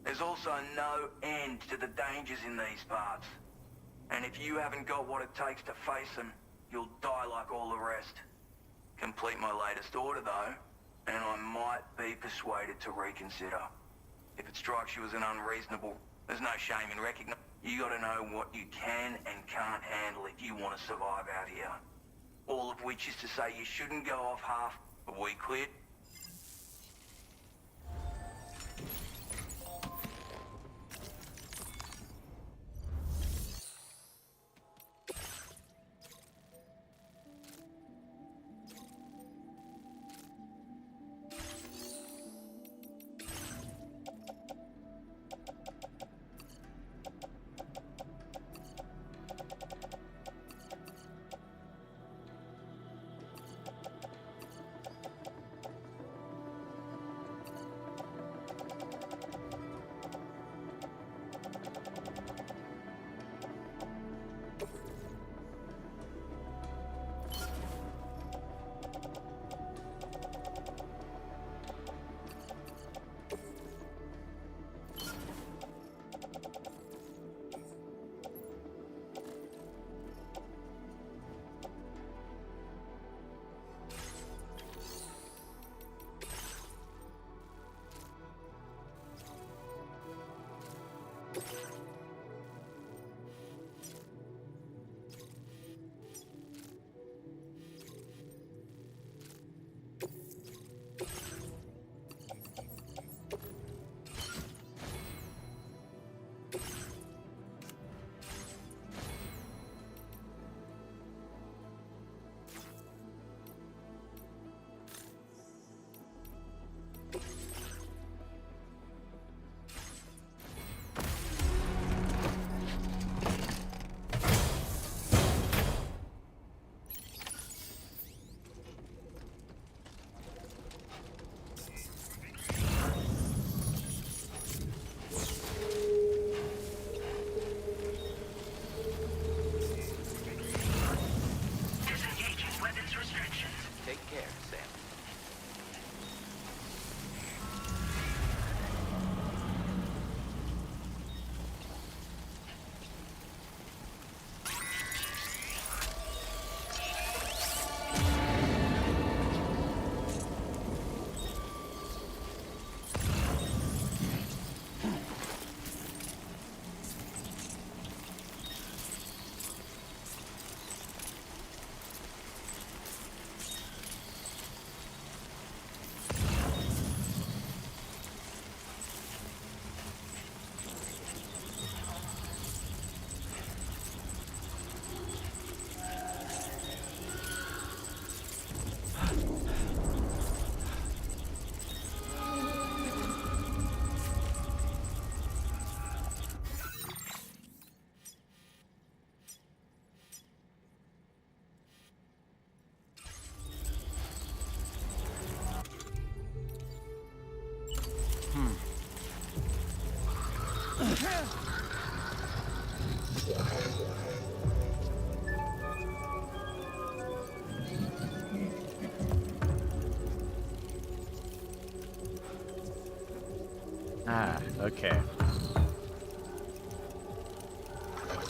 There's also no end to the dangers in these parts. And if you haven't got what it takes to face them, you'll die like all the rest. Complete my latest order, though, and I might be persuaded to reconsider. If it strikes you as an unreasonable, there's no shame in recognizing. You gotta know what you can and can't handle if you want to survive out here. All of which is to say you shouldn't go off half. Are we clear? Ah, okay.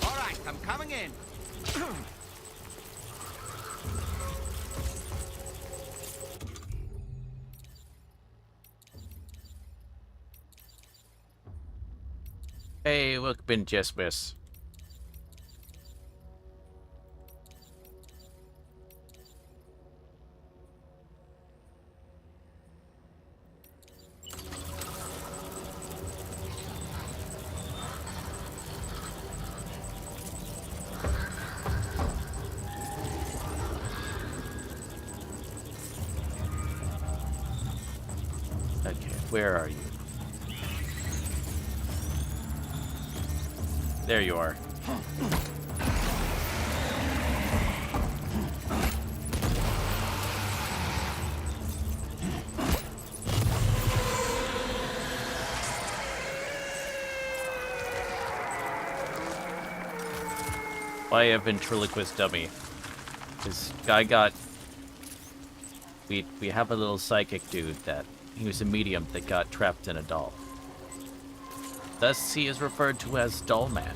All right, I'm coming in. Hey, welcome in, Jespis. Where are you? There you are. Why a ventriloquist dummy? This guy got... We have a little psychic dude that... He was a medium that got trapped in a doll. Thus, he is referred to as Doll Man.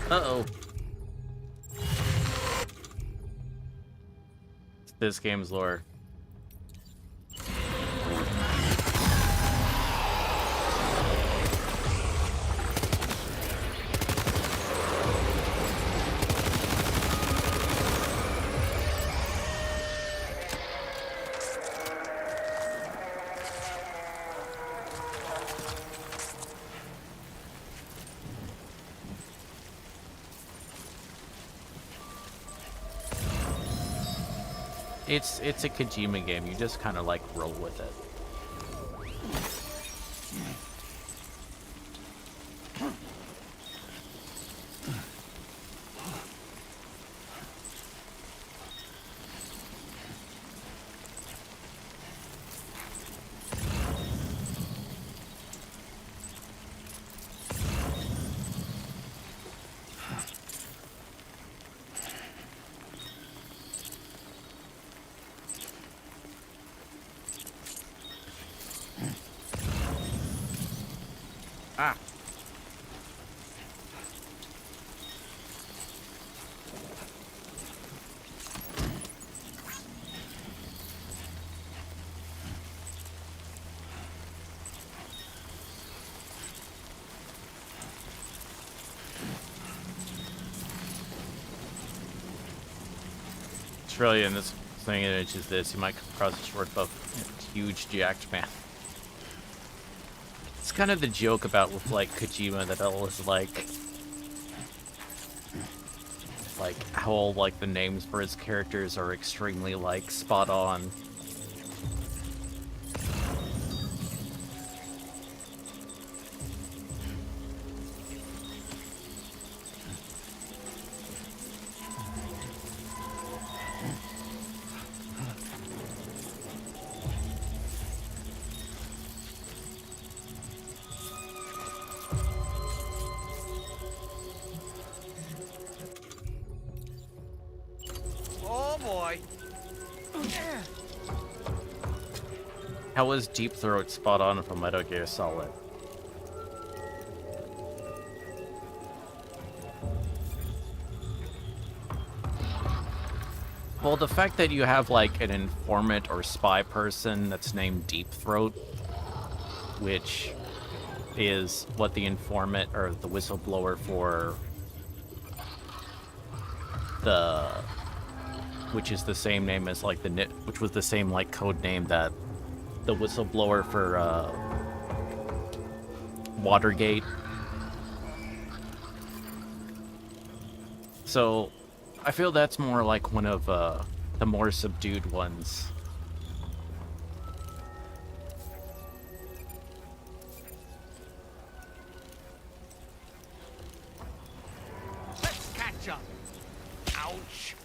Uh-oh. This game's lore. It's a Kojima game. You just kind of like roll with it. Ah. Australia, and this thing is this. You might come across a short buff, huge jacked man. It's kind of the joke about with like Kojima that all is like how all like the names for his characters are extremely like spot on. How was Deep Throat spot on from Metal Gear Solid? Well, the fact that you have like an informant or spy person that's named Deep Throat, which is what the informant or the whistleblower for the, which is the same name as like which was the same like code name that the whistleblower for Watergate. So I feel that's more like one of the more subdued ones. Let's catch up. Ouch.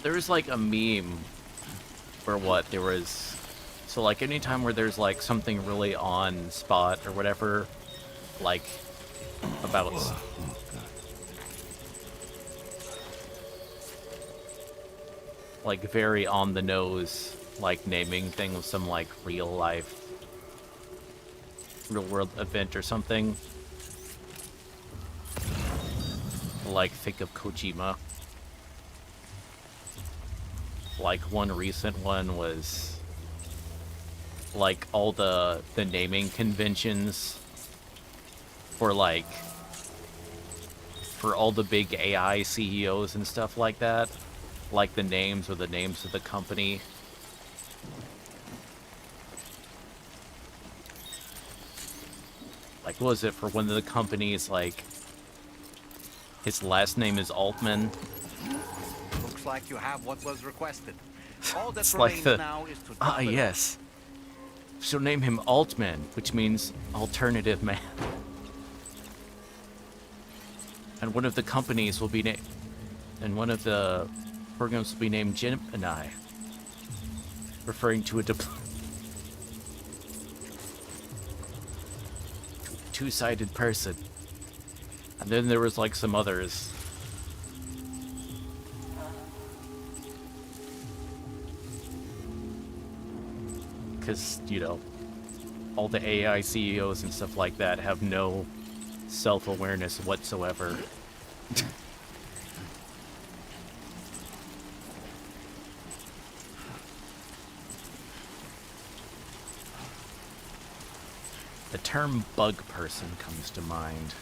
there was like a meme or what there was. So like anytime where there's like something really on spot or whatever, like about like very on the nose, like naming thing of some like real world event or something. Like think of Kojima. Like one recent one was like all the naming conventions for like for all the big AI CEOs and stuff like that. Like the names or the names of the company. Like, what was it for one of the companies, like, his last name is Altman? Looks like you have what was requested. All that It's remains like now is to ah, drop it yes. She'll name him Altman, which means alternative man. And one of the companies will be named, and one of the programs will be named Gemini, referring to a two-sided person. And then there was like some others. Because, you know, all the AI CEOs and stuff like that have no self-awareness whatsoever. The term bug person comes to mind.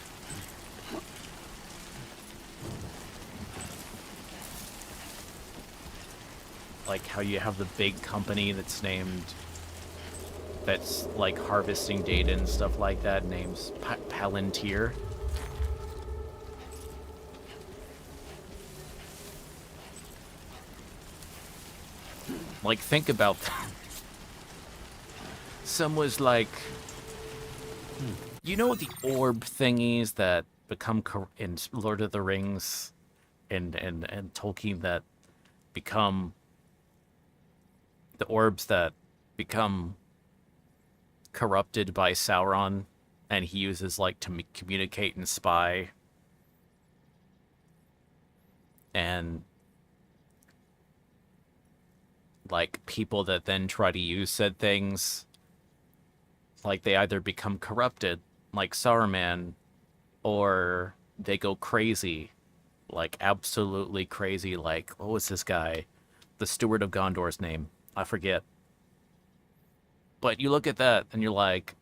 Like how you have the big company that's named, that's like harvesting data and stuff like that, names Palantir. Like, think about that. Some was like, you know the orb thingies that become in Lord of the Rings and Tolkien, that become the orbs that become corrupted by Sauron, and he uses like to communicate and spy, and like people that then try to use said things, like they either become corrupted like Saruman, or they go crazy, like absolutely crazy, like what was this guy, the Steward of Gondor's name? I forget. But you look at that and you're like,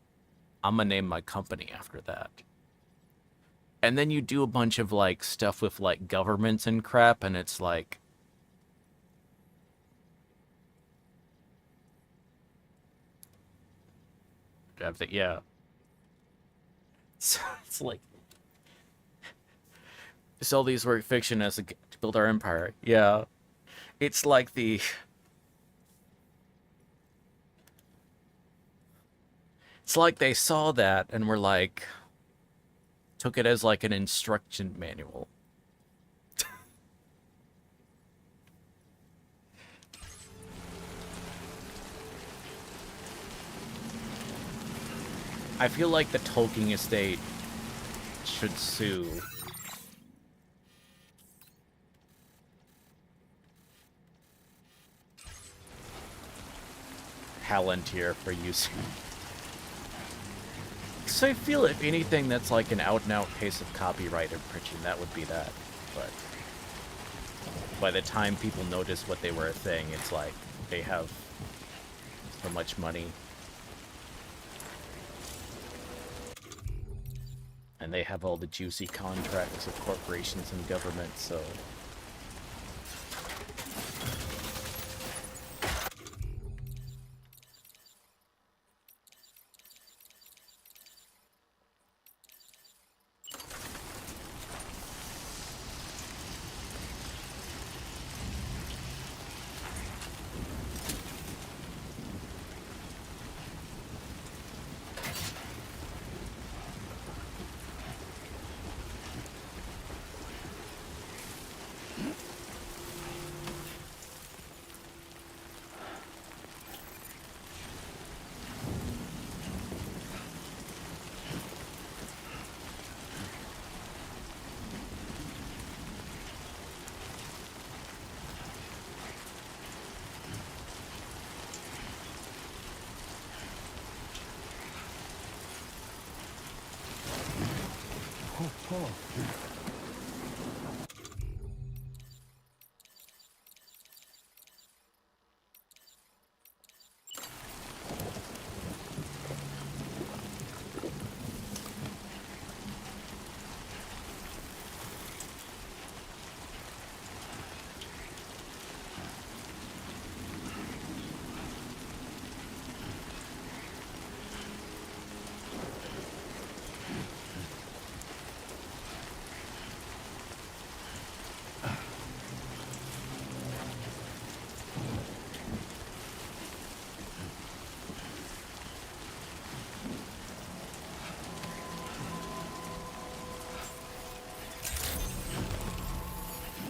I'm gonna name my company after that. And then you do a bunch of like stuff with like governments and crap, and it's like, yeah. So it's like, sell these work fiction as to build our empire. Yeah. It's like it's like they saw that and were like, took it as like an instruction manual. I feel like the Tolkien estate should sue Palantir for using. So I feel if anything that's like an out-and-out case of copyright infringement, that would be that. But by the time people notice what they were a thing, it's like they have so much money. And they have all the juicy contracts with corporations and government, so...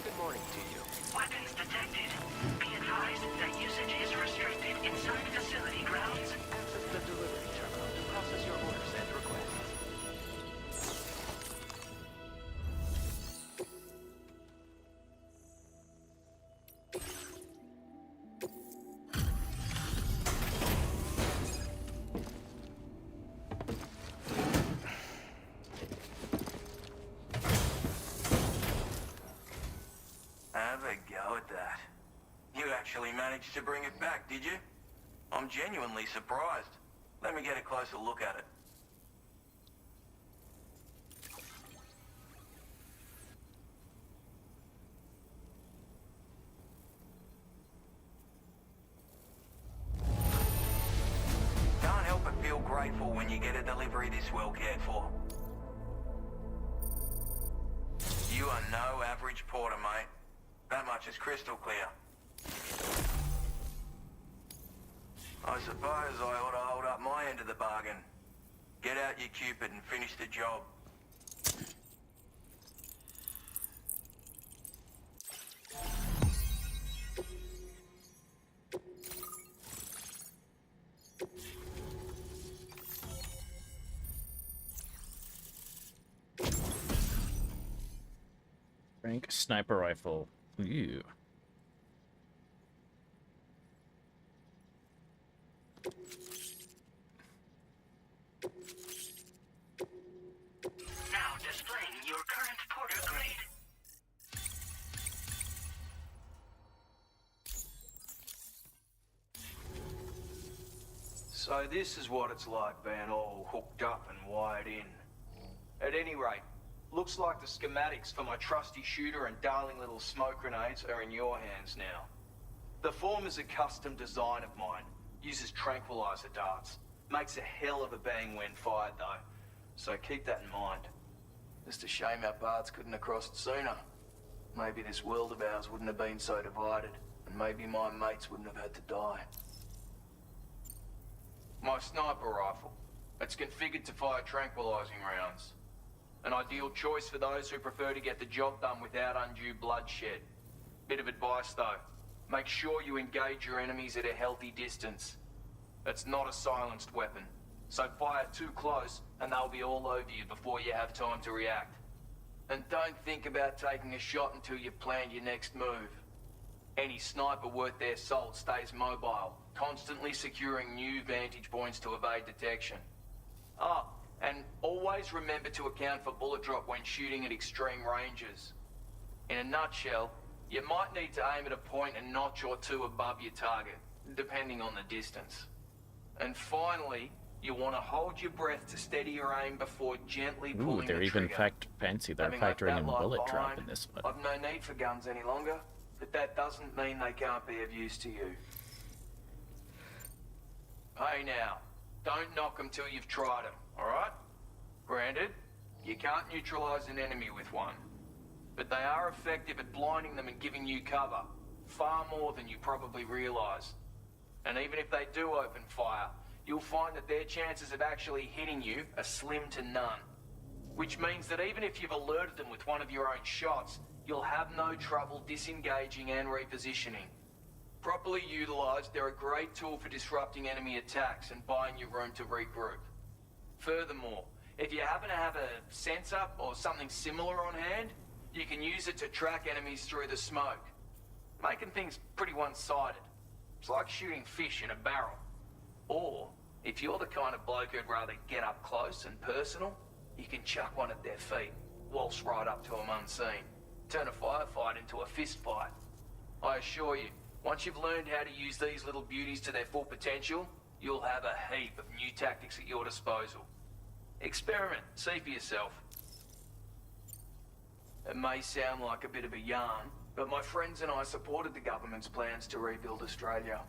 Good morning to you. Weapons detected. Be advised that usage is restricted inside facility grounds. Access the delivery terminal to process your orders and requests. Have a go at that. You actually managed to bring it back, did you? I'm genuinely surprised. Let me get a closer look at it. Can't help but feel grateful when you get a delivery this well cared for. You are no average porter, mate. That much is crystal clear. I suppose I ought to hold up my end of the bargain. Get out your Cupid and finish the job. Rank sniper rifle. Ooh. Now displaying your current porter grade. So this is what it's like being all hooked up and wired in. At any rate, looks like the schematics for my trusty shooter and darling little smoke grenades are in your hands now. The form is a custom design of mine. Uses tranquilizer darts. Makes a hell of a bang when fired though. So keep that in mind. Just a shame our paths couldn't have crossed sooner. Maybe this world of ours wouldn't have been so divided, and maybe my mates wouldn't have had to die. My sniper rifle. It's configured to fire tranquilizing rounds. An ideal choice for those who prefer to get the job done without undue bloodshed. Bit of advice though. Make sure you engage your enemies at a healthy distance. It's not a silenced weapon, so fire too close and they'll be all over you before you have time to react. And don't think about taking a shot until you've planned your next move. Any sniper worth their salt stays mobile, constantly securing new vantage points to evade detection. Ah, and always remember to account for bullet drop when shooting at extreme ranges. In a nutshell, you might need to aim at a point a notch or two above your target, depending on the distance. And finally, you want to hold your breath to steady your aim before gently pulling Ooh, they're the even trigger. fancy. They're Having left factoring that in life bullet drop behind, in this one. I've no need for guns any longer, but that doesn't mean they can't be of use to you. Hey now, don't knock them till you've tried them, alright? Granted, you can't neutralize an enemy with one, but they are effective at blinding them and giving you cover, far more than you probably realize. And even if they do open fire, you'll find that their chances of actually hitting you are slim to none. Which means that even if you've alerted them with one of your own shots, you'll have no trouble disengaging and repositioning. Properly utilized, they're a great tool for disrupting enemy attacks and buying you room to regroup. Furthermore, if you happen to have a sensor or something similar on hand, you can use it to track enemies through the smoke, making things pretty one-sided. It's like shooting fish in a barrel. Or, if you're the kind of bloke who'd rather get up close and personal, You can chuck one at their feet, waltz right up to them unseen, turn a firefight into a fist fight. I assure you, once you've learned how to use these little beauties to their full potential, you'll have a heap of new tactics at your disposal. Experiment, see for yourself. It may sound like a bit of a yarn, but my friends and I supported the government's plans to rebuild Australia.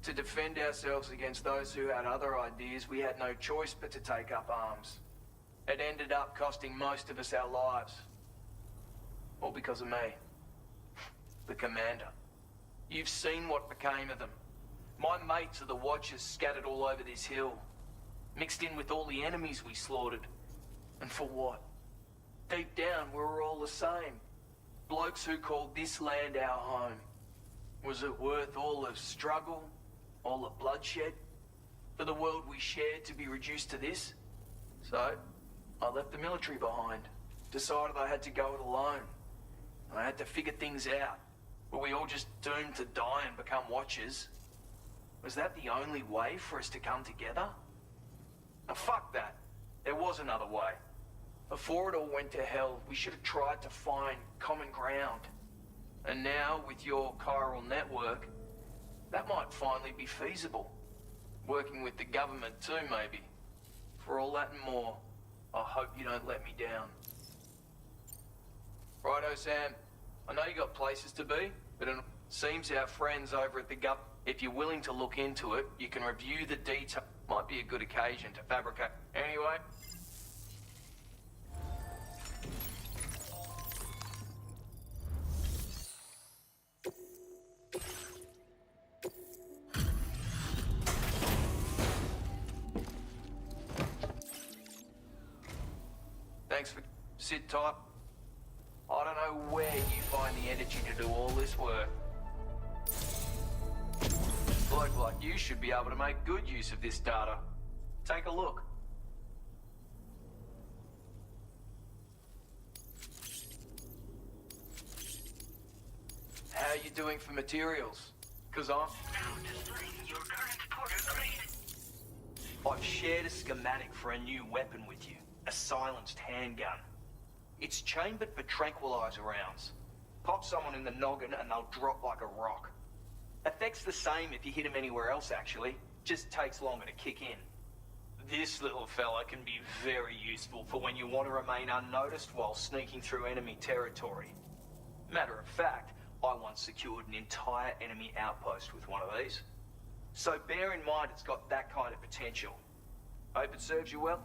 To defend ourselves against those who had other ideas, we had no choice but to take up arms. It ended up costing most of us our lives. All because of me. The commander. You've seen what became of them. My mates are the Watchers scattered all over this hill. Mixed in with all the enemies we slaughtered. And for what? Deep down, we were all the same. Blokes who called this land our home. Was it worth all the struggle, all the bloodshed, for the world we shared to be reduced to this? So, I left the military behind. Decided I had to go it alone. I had to figure things out. Were we all just doomed to die and become Watchers? Was that the only way for us to come together? Now, fuck that. There was another way. Before it all went to hell, we should have tried to find common ground. And now, with your chiral network, that might finally be feasible. Working with the government too, maybe. For all that and more, I hope you don't let me down. Righto, Sam. I know you got places to be, but it seems our friends over at the if you're willing to look into it, you can review the detail. Might be a good occasion to fabricate. Anyway. Thanks for... Sit tight. I don't know where you find the energy to do all this work. A bloke like you should be able to make good use of this data. Take a look. How are you doing for materials? 'Cause I'm... Now displaying your current porter grade. I've shared a schematic for a new weapon with you. A silenced handgun. It's chambered for tranquilizer rounds. Pop someone in the noggin and they'll drop like a rock. Effect's the same if you hit them anywhere else, actually. Just takes longer to kick in. This little fella can be very useful for when you want to remain unnoticed while sneaking through enemy territory. Matter of fact, I once secured an entire enemy outpost with one of these. So bear in mind it's got that kind of potential. Hope it serves you well.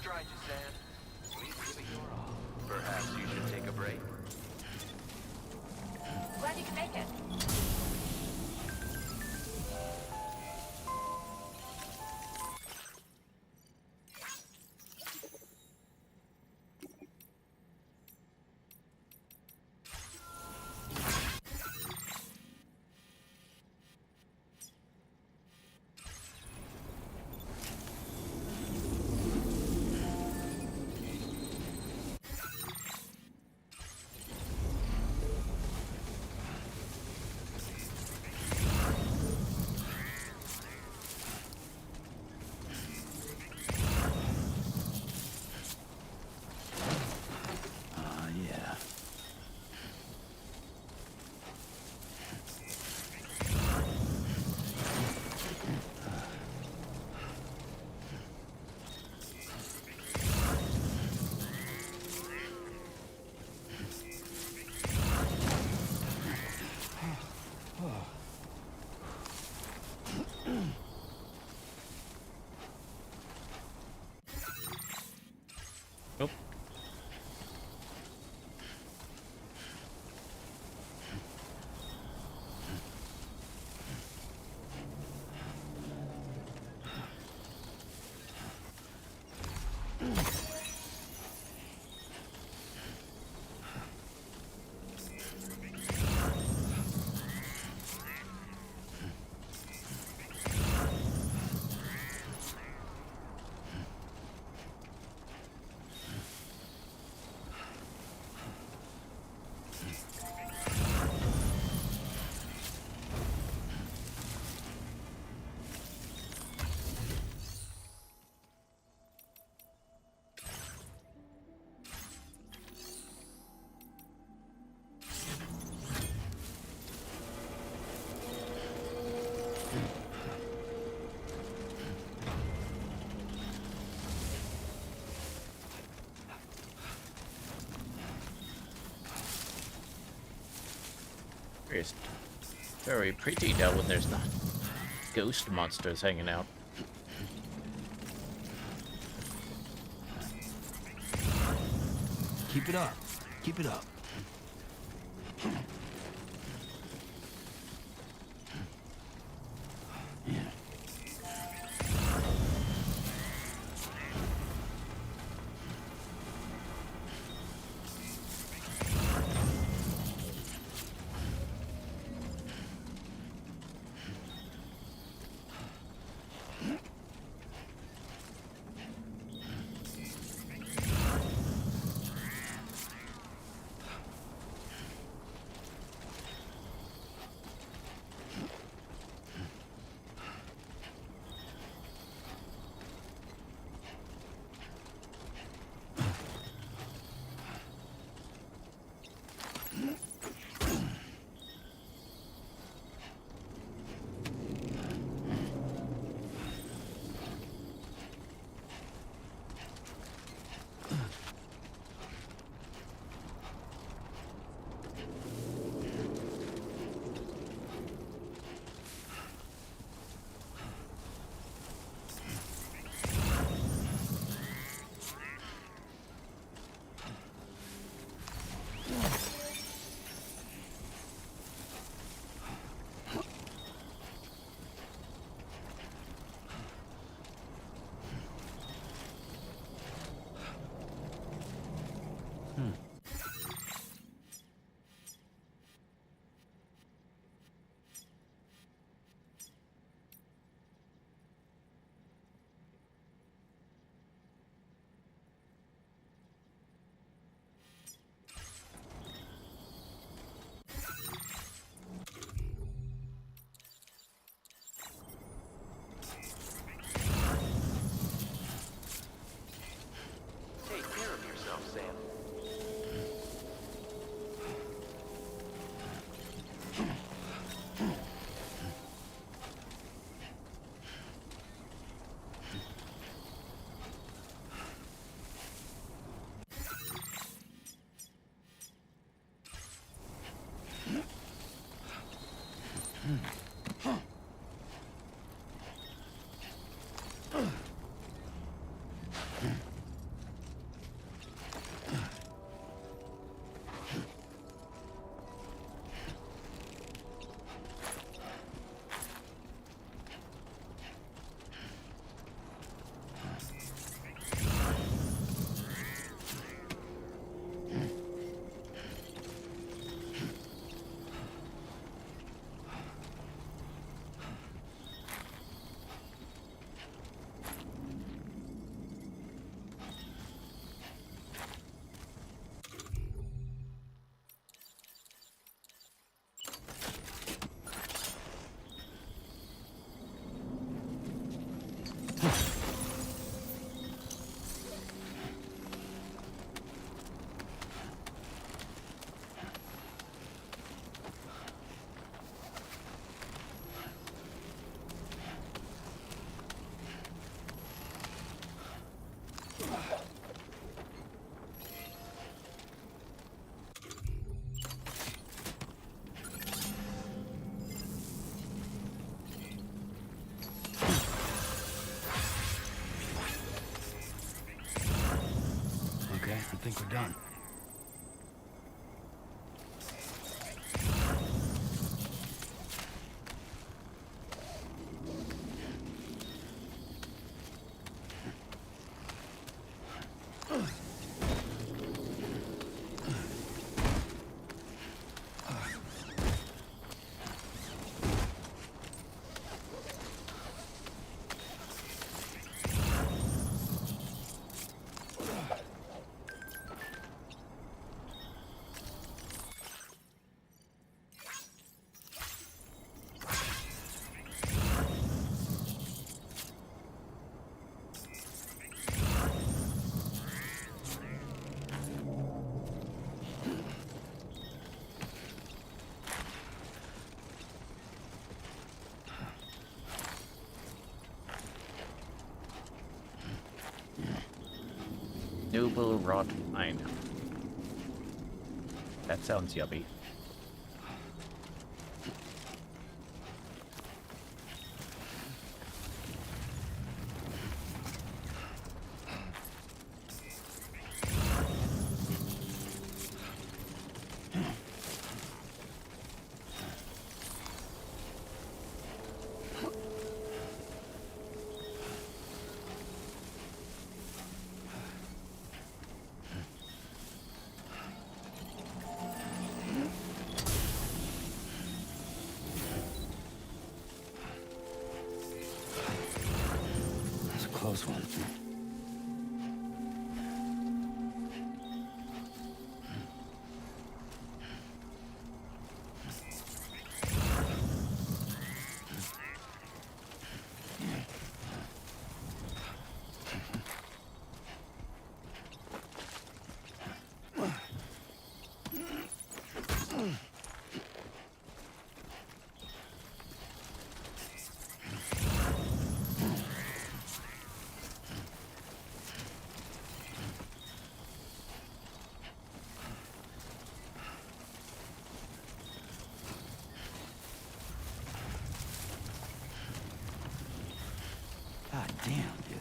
stranger, Sam. Please give it your all. Perhaps you should take a break. Glad you can make it. Nope. It's very pretty though when there's not ghost monsters hanging out. Keep it up. Keep it up. gun. Noble wrought iron. That sounds yummy. Close one. God damn, dude.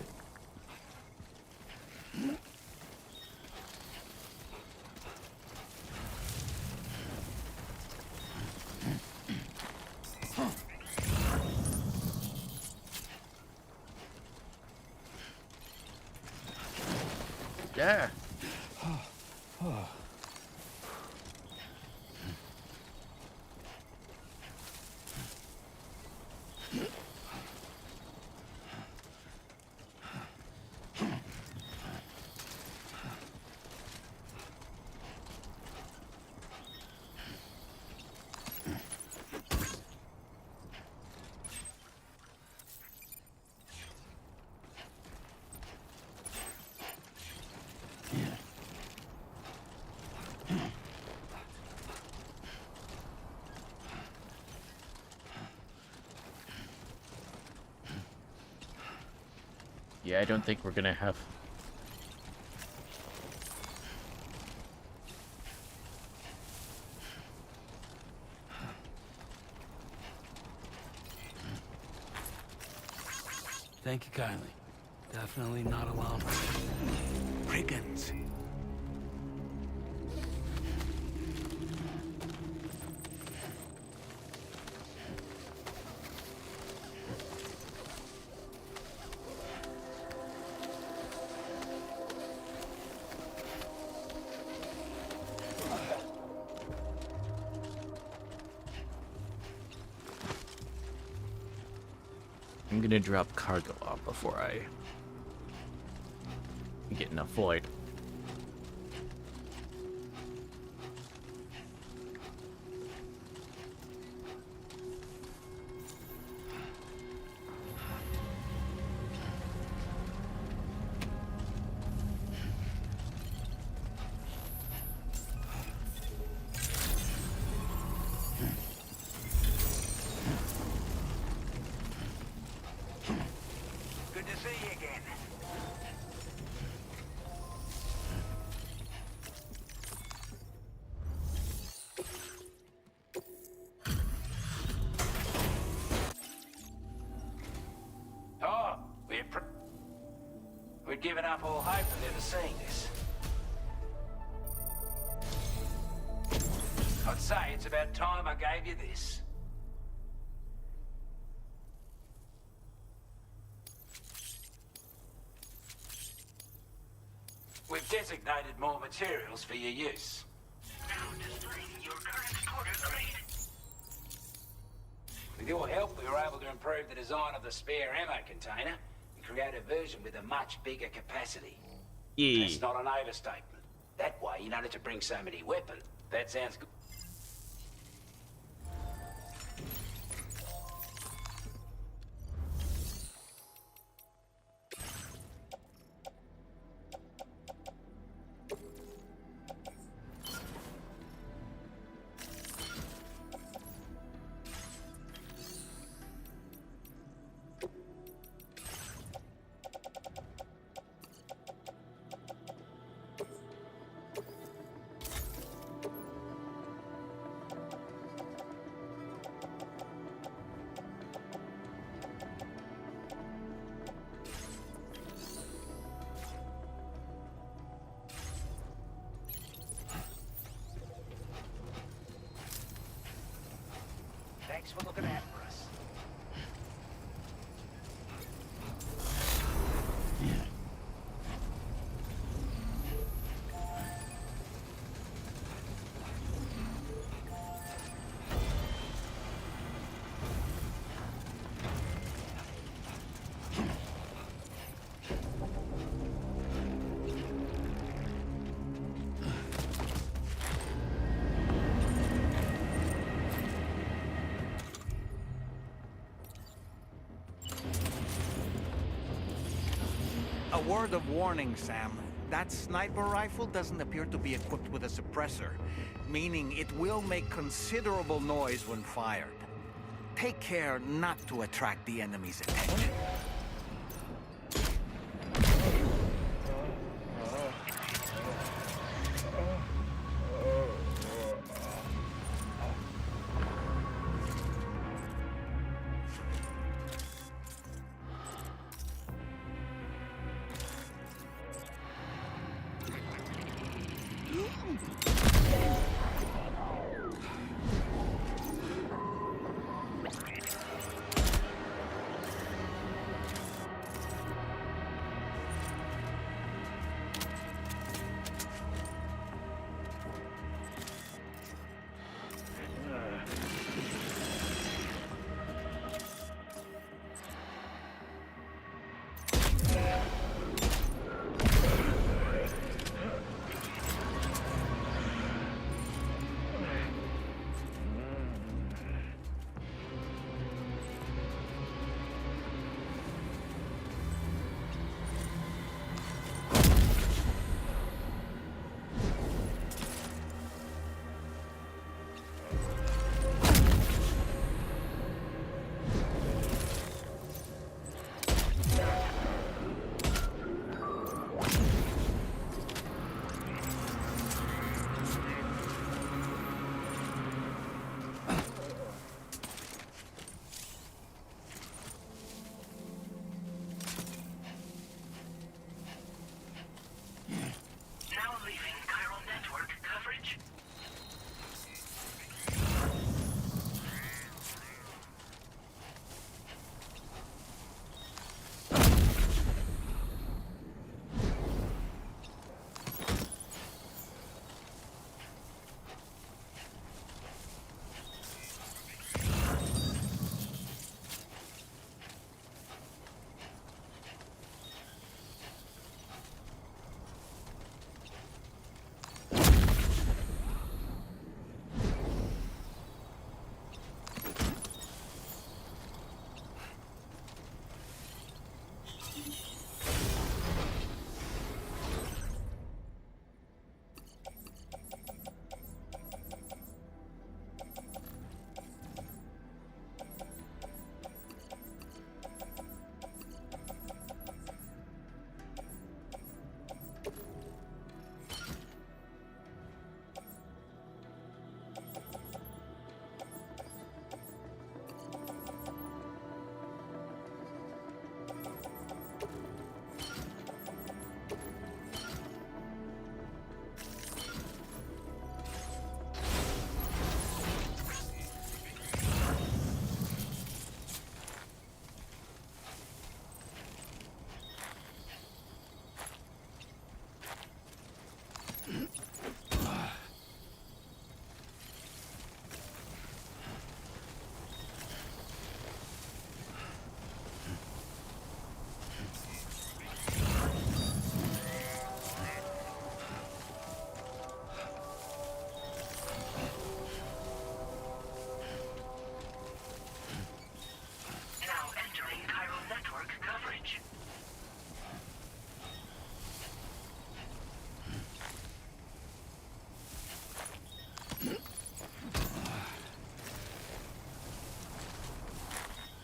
Yeah. Yeah, I don't think we're gonna have... Thank you kindly. Definitely not alone. Brigands. I'm gonna drop cargo off before I get in a void. Good to see you again. Oh, we'd given up all hope of ever seeing this. about time I gave you this. We've designated more materials for your use. Now displaying your current quarter grade. With your help, we were able to improve the design of the spare ammo container and create a version with a much bigger capacity. Yeah. That's not an overstatement. That way, you don't have to bring so many weapons. That sounds good. Thanks for looking out for us. A word of warning, Sam. That sniper rifle doesn't appear to be equipped with a suppressor, meaning it will make considerable noise when fired. Take care not to attract the enemy's attention.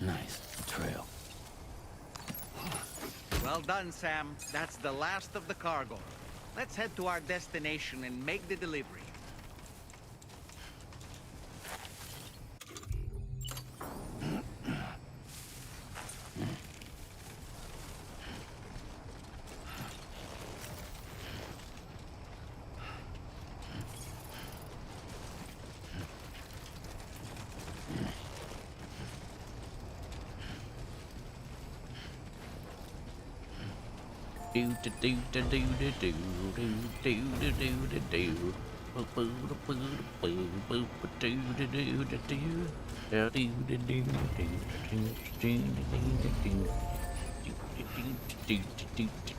Nice. Trail. Well done, Sam. That's the last of the cargo. Let's head to our destination and make the delivery. Do do do do do do do do do do do do. Boo boo boo boo boo boo do do do do do. Do do do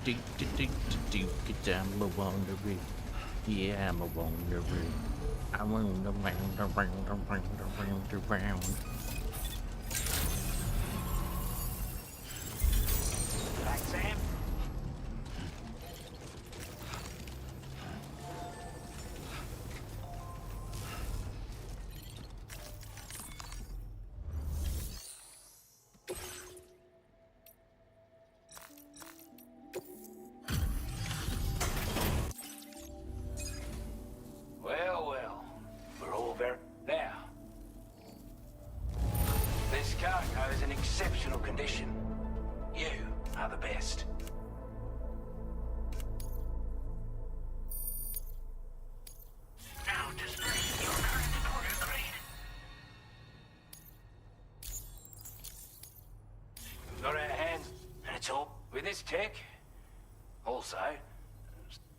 do do do. Cause I'm a wanderer. Yeah, I'm a wanderer. I wander round. Back, Sam? Well, well, we're all very... Now, this cargo is in exceptional condition. You are the best. Now display your current order grade. We've got our hands, and it's all with this tech. Also,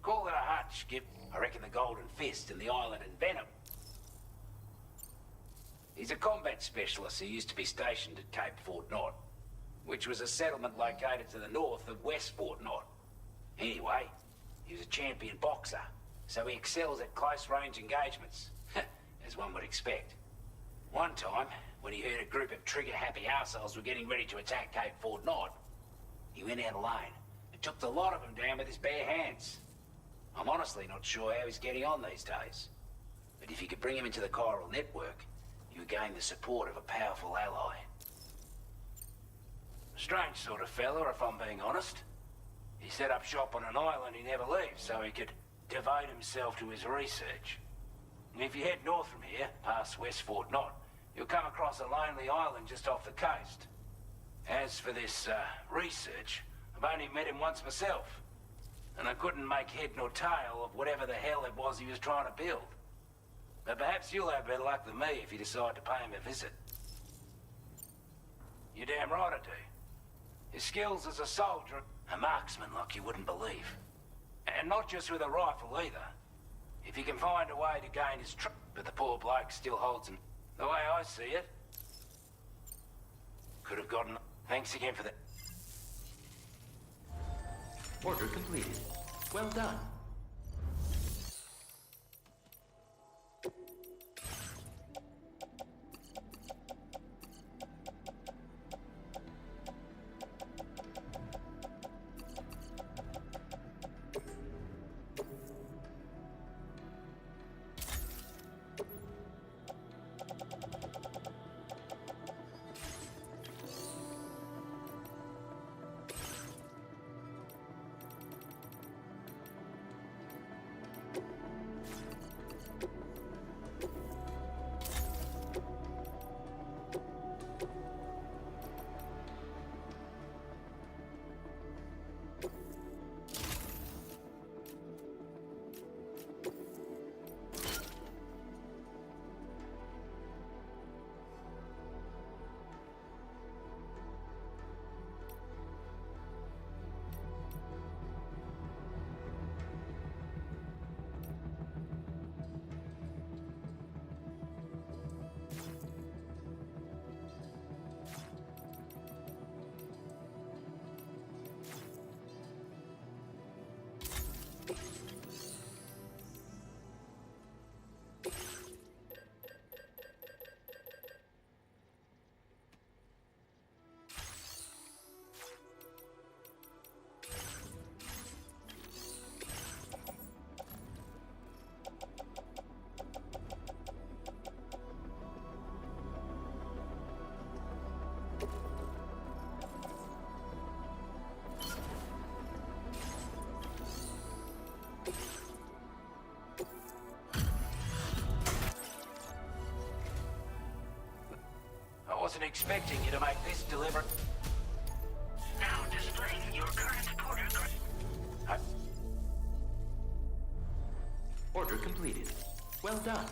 call it a hunch, Skip. I reckon the Golden Fist and the island in Venom. He's a combat specialist who used to be stationed at Cape Fort Knot, which was a settlement located to the north of West Fort Knot. Anyway, he was a champion boxer, so he excels at close-range engagements, as one would expect. One time, when he heard a group of trigger-happy arseholes were getting ready to attack Cape Fort Knot, he went out alone and took the lot of them down with his bare hands. I'm honestly not sure how he's getting on these days. But if you could bring him into the chiral network, you would gain the support of a powerful ally. A strange sort of fella, if I'm being honest. He set up shop on an island he never leaves, so he could devote himself to his research. And if you head north from here, past West Fort Knot, you'll come across a lonely island just off the coast. As for this, research, I've only met him once myself. And I couldn't make head nor tail of whatever the hell it was he was trying to build. But perhaps you'll have better luck than me if you decide to pay him a visit. You're damn right I do. His skills as a soldier, a marksman like you wouldn't believe. And not just with a rifle either. If he can find a way to gain his trust, but the poor bloke still holds him. The way I see it, could have gotten... Thanks again for the... Order completed. Well done. expecting you to make this delivery. Now displaying your current order. Order completed. Well done.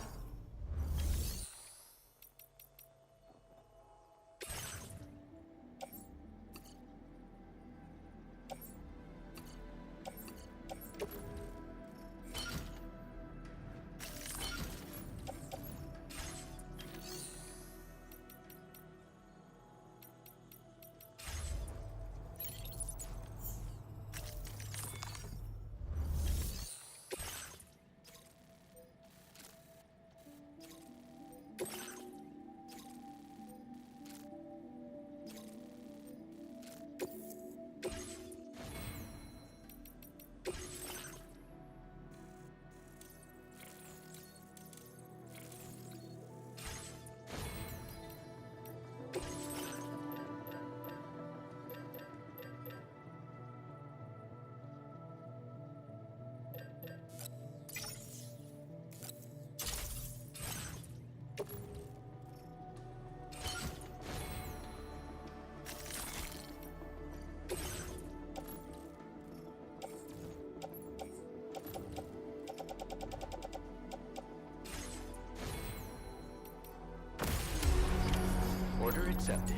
Order accepted.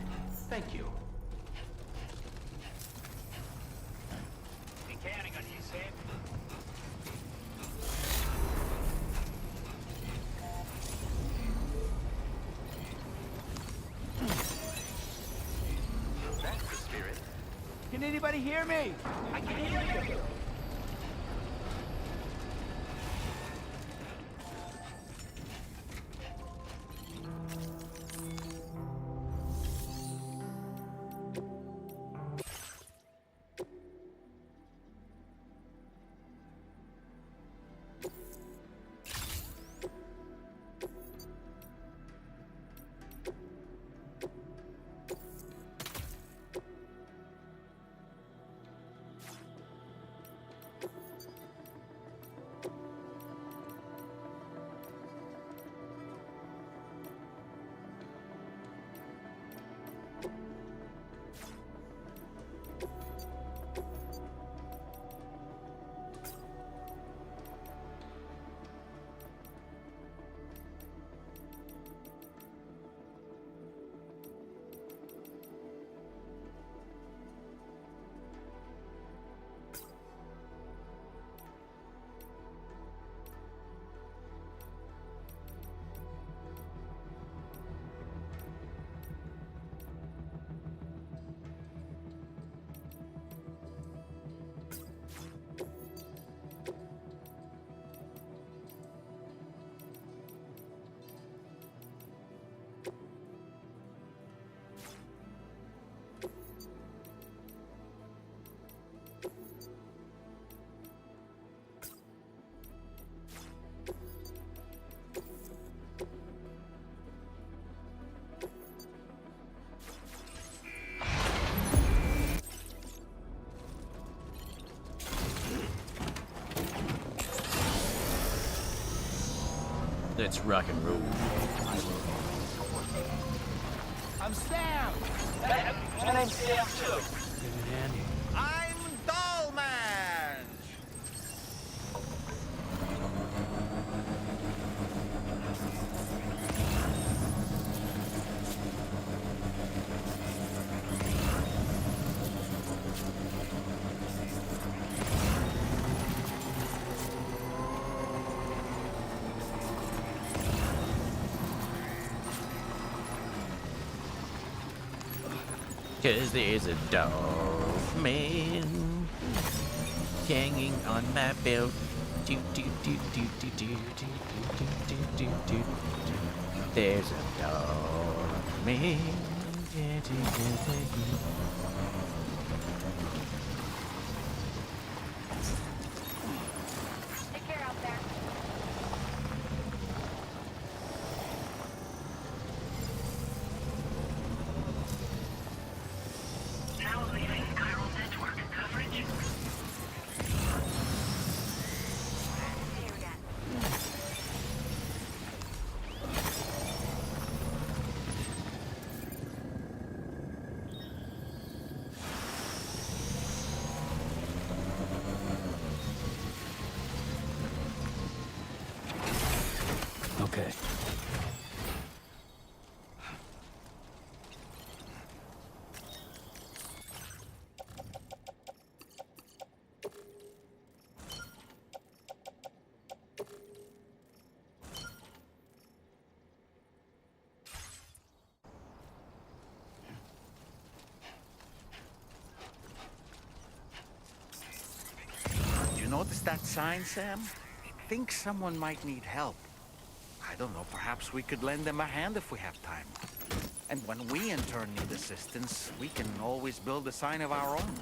Thank you. Be counting on you, Sam. That's the spirit. Can anybody hear me? I can hear you. Let's rock and roll. I'm Sam. My name's Sam too. I'm Dollman! Cause there's a dog man hanging on my belt. Do, do, do, do, do, do, do, do, do, do, do. There's a dog man. Take care out there. Now leaving chiral network coverage. See you again. Notice that sign, Sam? I think someone might need help. I don't know, perhaps we could lend them a hand if we have time. And when we in turn need assistance, we can always build a sign of our own.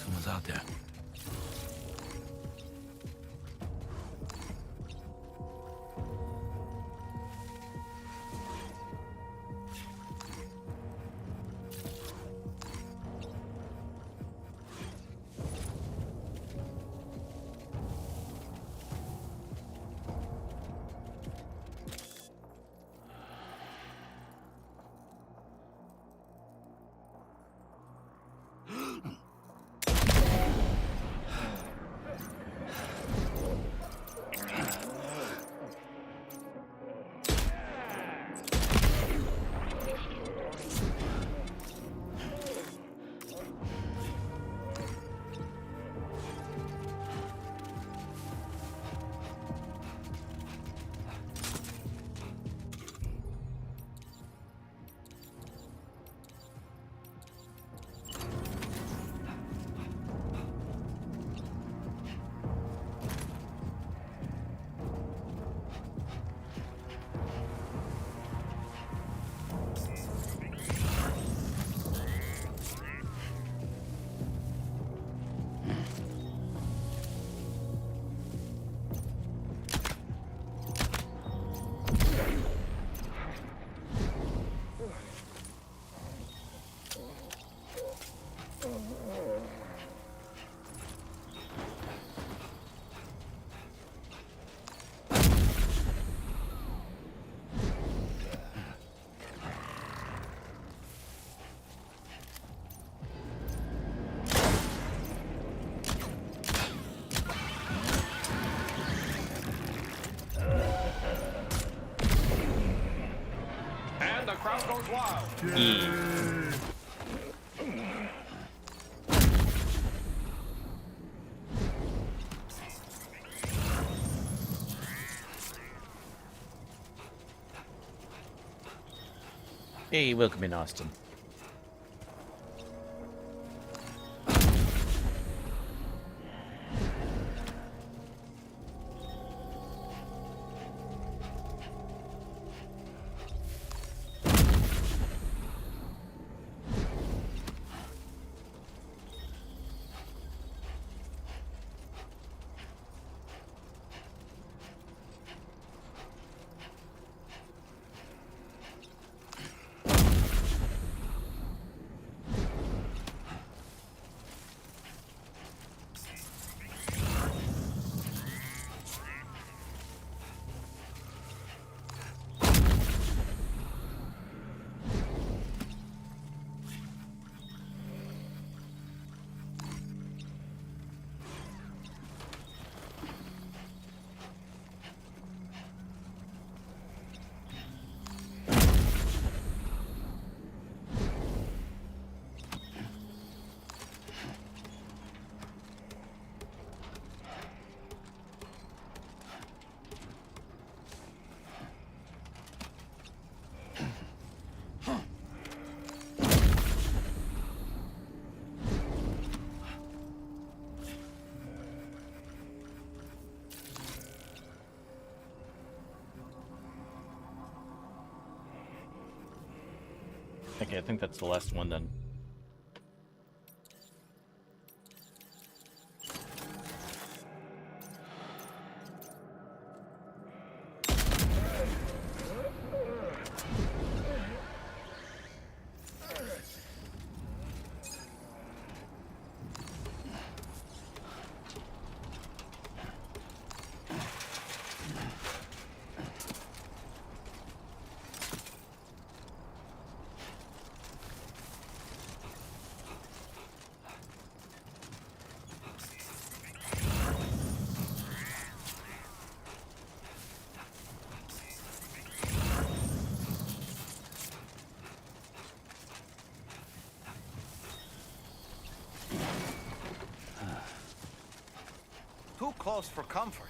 Someone's out there. goes wild. Yeah. Hey, welcome in, Austin. Okay, I think that's the last one then. Too close for comfort.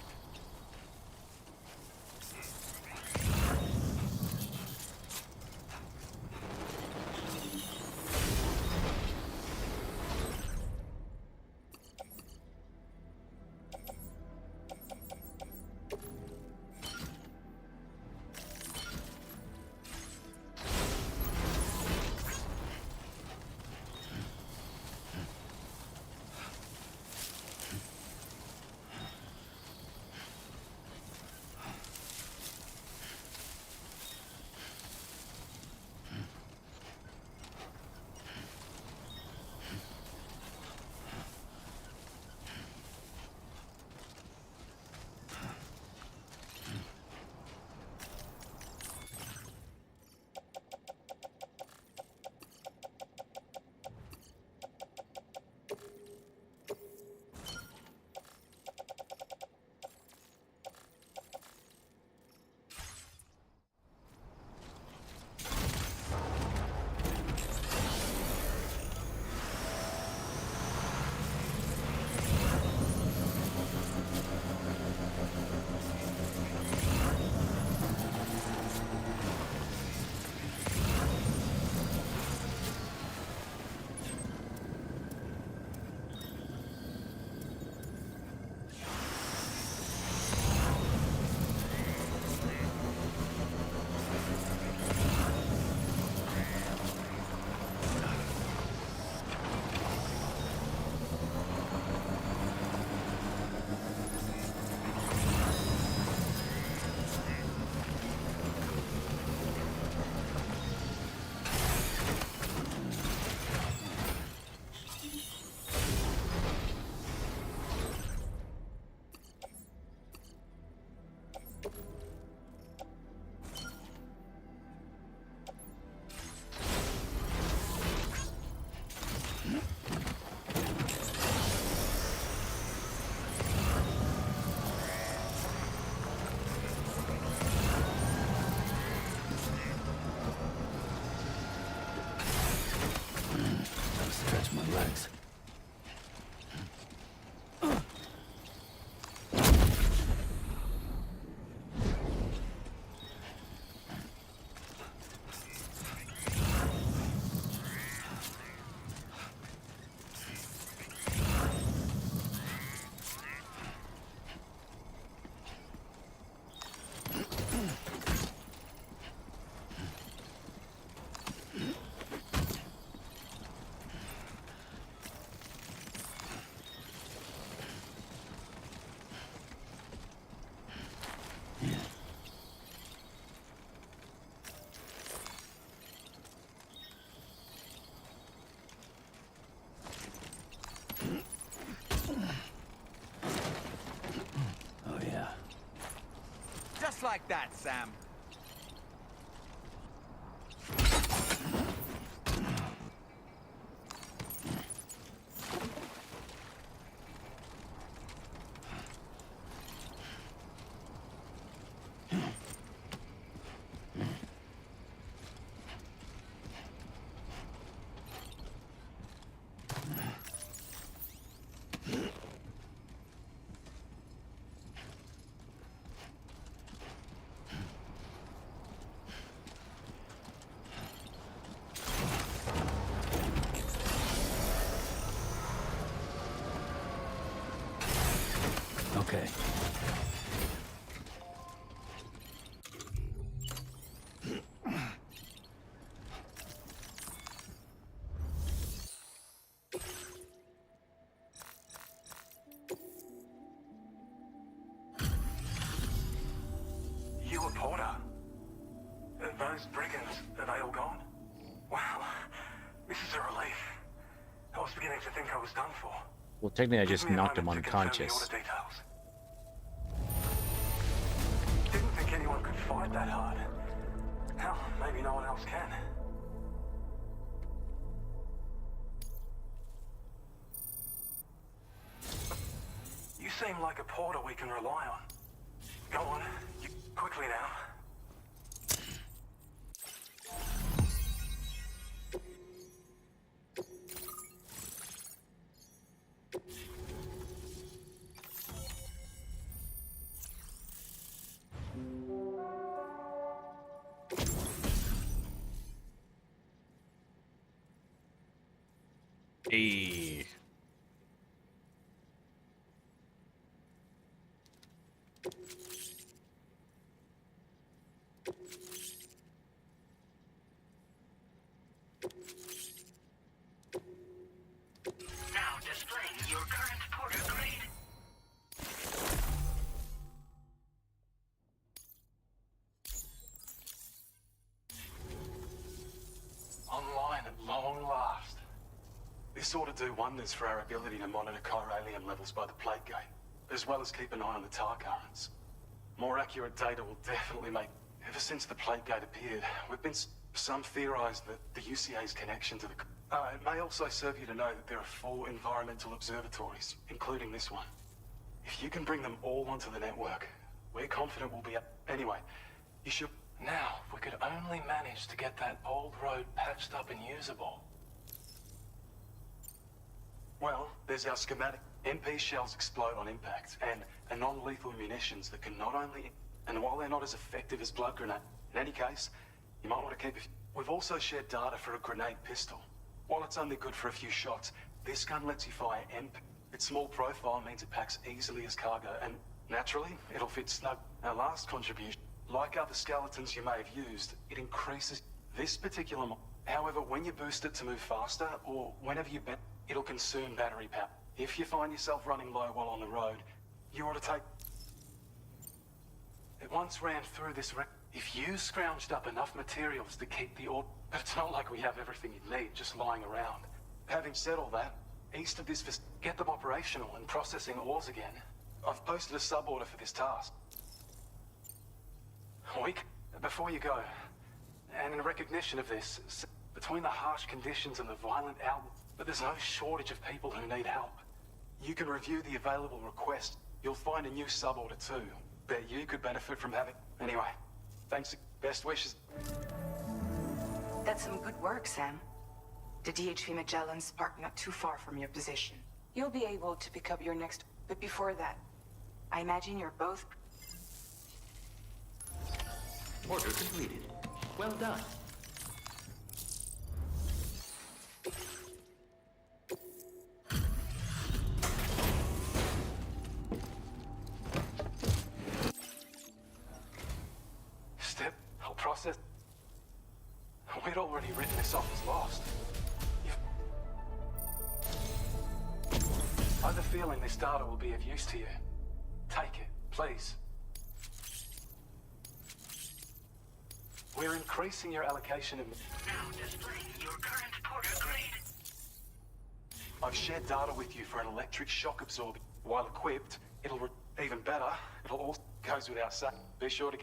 Just like that, Sam. Okay. You a Porter? Those brigands, are they all gone? Wow, this is a relief. I was beginning to think I was done for. Well, technically, I just Give me a knocked him moment to confirm the unconscious. order details. Didn't think anyone could fight that hard. Hell, maybe no one else can. You seem like a Porter we can rely on. Go on, quickly now. Hey. Now displaying your current Porter grade. Online at long last. This ought to do wonders for our ability to monitor chiralium levels by the plate gate, as well as keep an eye on the tar currents. More accurate data will definitely make... Ever since the plate gate appeared, we've been... Some theorized that the UCA's connection to the... it may also serve you to know that there are 4 environmental observatories, including this one. If you can bring them all onto the network, we're confident we'll be up... Anyway, you should... Now, if we could only manage to get that old road patched up and usable. Well, there's our schematic. MP shells explode on impact, and non-lethal munitions that can not only... And while they're not as effective as blood grenade, in any case, you might want to keep it... We've also shared data for a grenade pistol. While it's only good for a few shots, this gun lets you fire MP. Its small profile means it packs easily as cargo, and naturally, it'll fit snug. Our last contribution, like other skeletons you may have used, it increases this particular... However, when you boost it to move faster, or whenever you bet, it'll consume battery power. If you find yourself running low while on the road, you ought to take... It once ran through this... If you scrounged up enough materials to keep the order... But it's not like we have everything you need just lying around. Having said all that, east of this... Get them operational and processing ores again. I've posted a sub-order for this task. Before you go, and in recognition of this, between the harsh conditions and the violent outlook, but there's no shortage of people who need help. You can review the available requests. You'll find a new sub-order too. Bet you could benefit from having... Anyway, thanks. Best wishes. That's some good work, Sam. The DHV Magellan's parked not too far from your position. You'll be able to pick up your next... But before that, I imagine you're both... Order completed. Well done. Step, I'll process... We'd already written this off as lost. I have a feeling this data will be of use to you. Take it, please. We're increasing your allocation of... Now displaying your current Porter grade. I've shared data with you for an electric shock absorber. While equipped, it'll... Even better, it all goes without saying. Be sure to...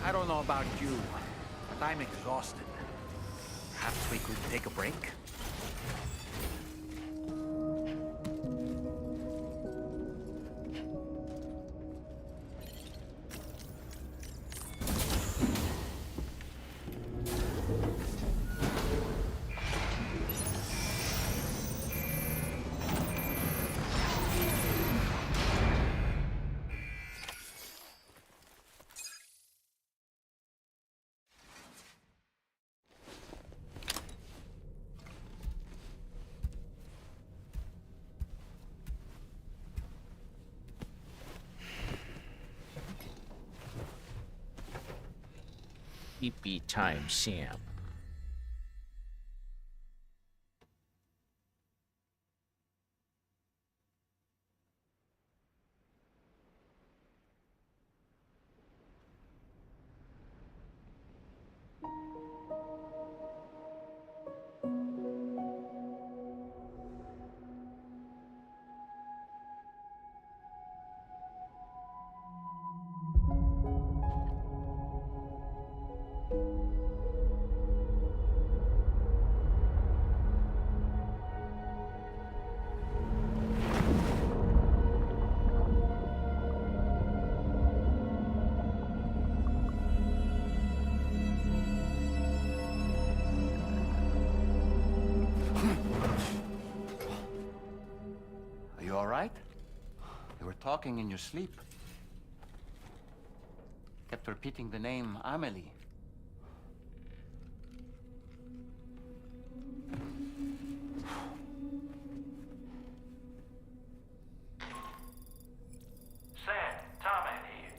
I don't know about you, but I'm exhausted. Perhaps we could take a break? EP time, Sam. Are you all right? You were talking in your sleep. Kept repeating the name Amelie. Sam, Tarman here.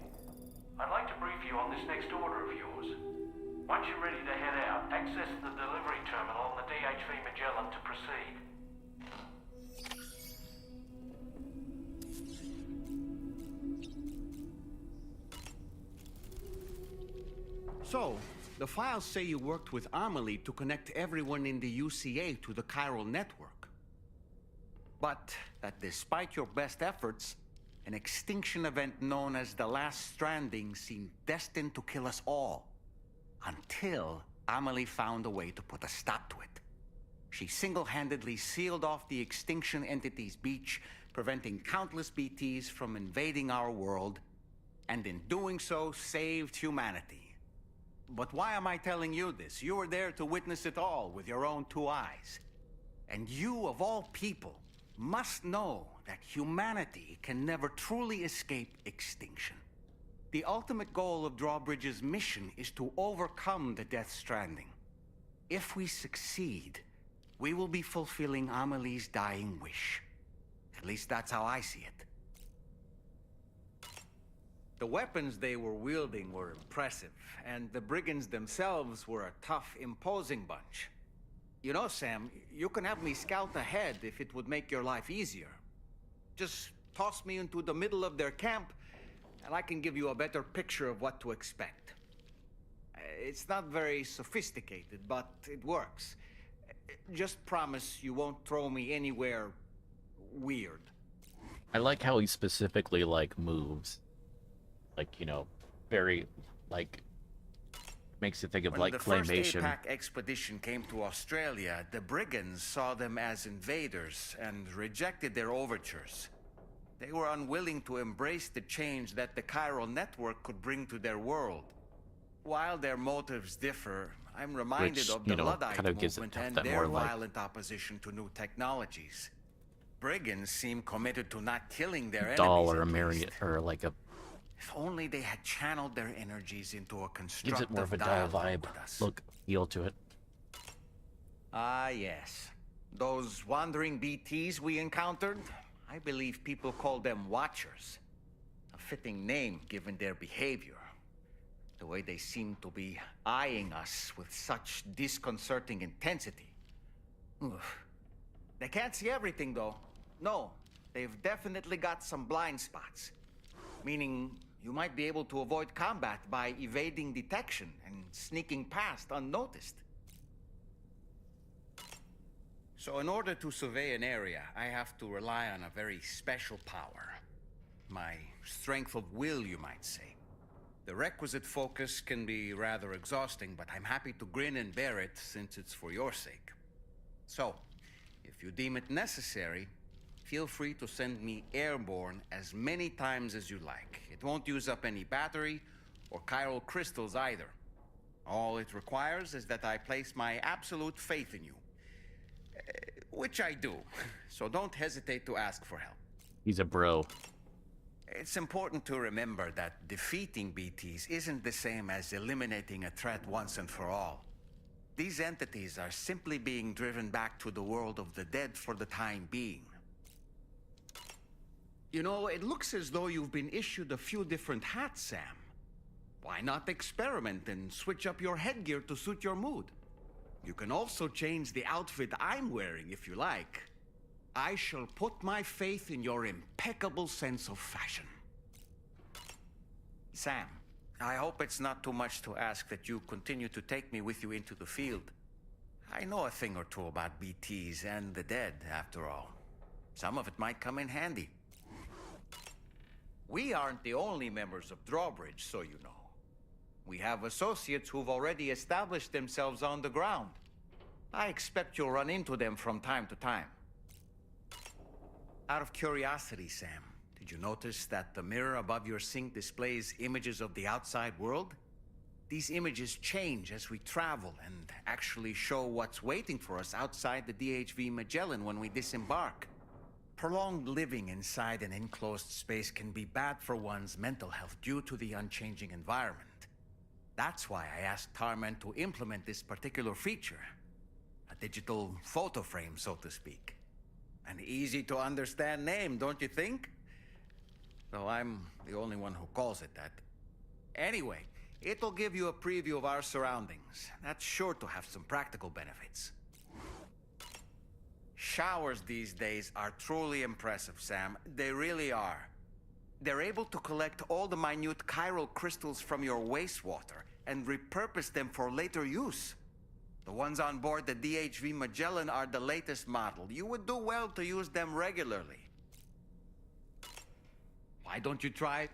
I'd like to brief you on this next order of yours. Once you're ready to head out, access the delivery terminal on the DHV Magellan to proceed. So, the files say you worked with Amelie to connect everyone in the UCA to the chiral network. But that despite your best efforts, an extinction event known as the Last Stranding seemed destined to kill us all. Until Amelie found a way to put a stop to it. She single-handedly sealed off the extinction entity's beach, preventing countless BTs from invading our world, and in doing so saved humanity. But why am I telling you this? You were there to witness it all with your own 2 eyes. And you, of all people, must know that humanity can never truly escape extinction. The ultimate goal of Drawbridge's mission is to overcome the Death Stranding. If we succeed, we will be fulfilling Amelie's dying wish. At least that's how I see it. The weapons they were wielding were impressive, and the brigands themselves were a tough, imposing bunch. You know, Sam, you can have me scout ahead if it would make your life easier. Just toss me into the middle of their camp, and I can give you a better picture of what to expect. It's not very sophisticated, but it works. Just promise you won't throw me anywhere weird. I like how he specifically, like, moves. Like, you know, very, like, makes you think of, like, When the claymation. first APAC expedition came to Australia, the brigands saw them as invaders and rejected their overtures. They were unwilling to embrace the change that the chiral network could bring to their world. While their motives differ, I'm reminded Which, of you the know, Luddite kind of gives it movement and that their more, like, violent opposition to new technologies. Brigands seem committed to not killing their doll enemies, or a at marionette least. or like a If only they had channeled their energies into a gives constructive it more of a doll dialogue vibe. with us. Look, heel to it. Ah, yes. Those wandering BTs we encountered, I believe people call them Watchers. A fitting name given their behavior. The way they seem to be eyeing us with such disconcerting intensity. Oof. They can't see everything, though. No, they've definitely got some blind spots. Meaning, you might be able to avoid combat by evading detection and sneaking past unnoticed. So in order to survey an area, I have to rely on a very special power. My strength of will, you might say. The requisite focus can be rather exhausting, but I'm happy to grin and bear it since it's for your sake. So, if you deem it necessary, feel free to send me airborne as many times as you like. It won't use up any battery or chiral crystals either. All it requires is that I place my absolute faith in you. Which I do, so don't hesitate to ask for help. He's a bro. It's important to remember that defeating BTs isn't the same as eliminating a threat once and for all. These entities are simply being driven back to the world of the dead for the time being. You know, it looks as though you've been issued a few different hats, Sam. Why not experiment and switch up your headgear to suit your mood? You can also change the outfit I'm wearing if you like. I shall put my faith in your impeccable sense of fashion. Sam, I hope it's not too much to ask that you continue to take me with you into the field. I know a thing or two about BTs and the dead, after all. Some of it might come in handy. We aren't the only members of Drawbridge, so you know. We have associates who've already established themselves on the ground. I expect you'll run into them from time to time. Out of curiosity, Sam, did you notice that the mirror above your sink displays images of the outside world? These images change as we travel and actually show what's waiting for us outside the DHV Magellan when we disembark. Prolonged living inside an enclosed space can be bad for one's mental health due to the unchanging environment. That's why I asked Tarman to implement this particular feature. A digital photo frame, so to speak. An easy-to-understand name, don't you think? Though I'm the only one who calls it that. Anyway, it'll give you a preview of our surroundings. That's sure to have some practical benefits. Showers these days are truly impressive, Sam. They really are. They're able to collect all the minute chiral crystals from your wastewater and repurpose them for later use. The ones on board the DHV Magellan are the latest model. You would do well to use them regularly. Why don't you try it?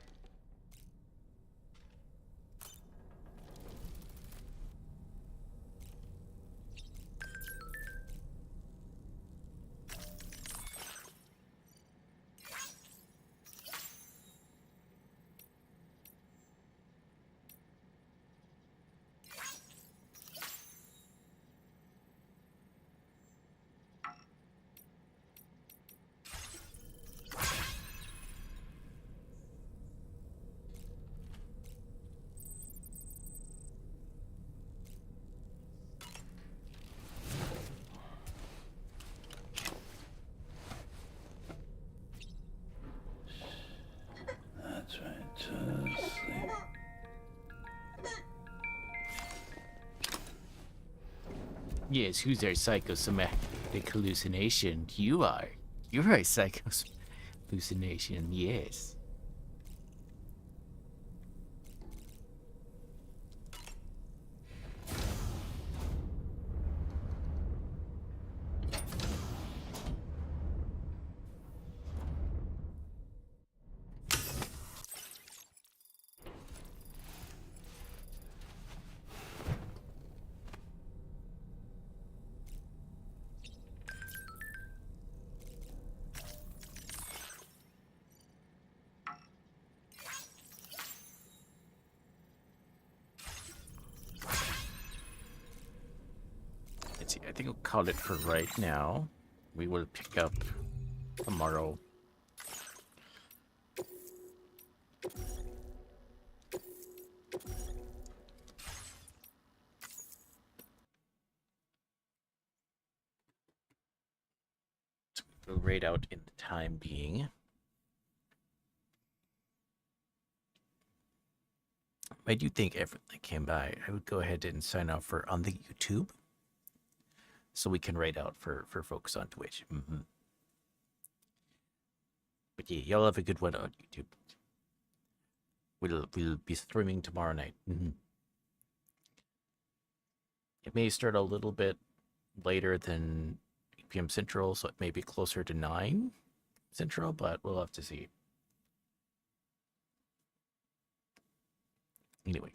Yes, who's our psychosomatic hallucination? You are. You're a psychosomatic hallucination, yes. Let's see, I think we'll call it for right now. We will pick up tomorrow. So we'll raid out in the time being. I do think everyone that came by, I would go ahead and sign off for on the YouTube, so we can raid out for folks on Twitch. But yeah, y'all have a good one on YouTube. We'll be streaming tomorrow night. It may start a little bit later than 8 p.m. Central, so it may be closer to 9 Central, but we'll have to see. Anyway.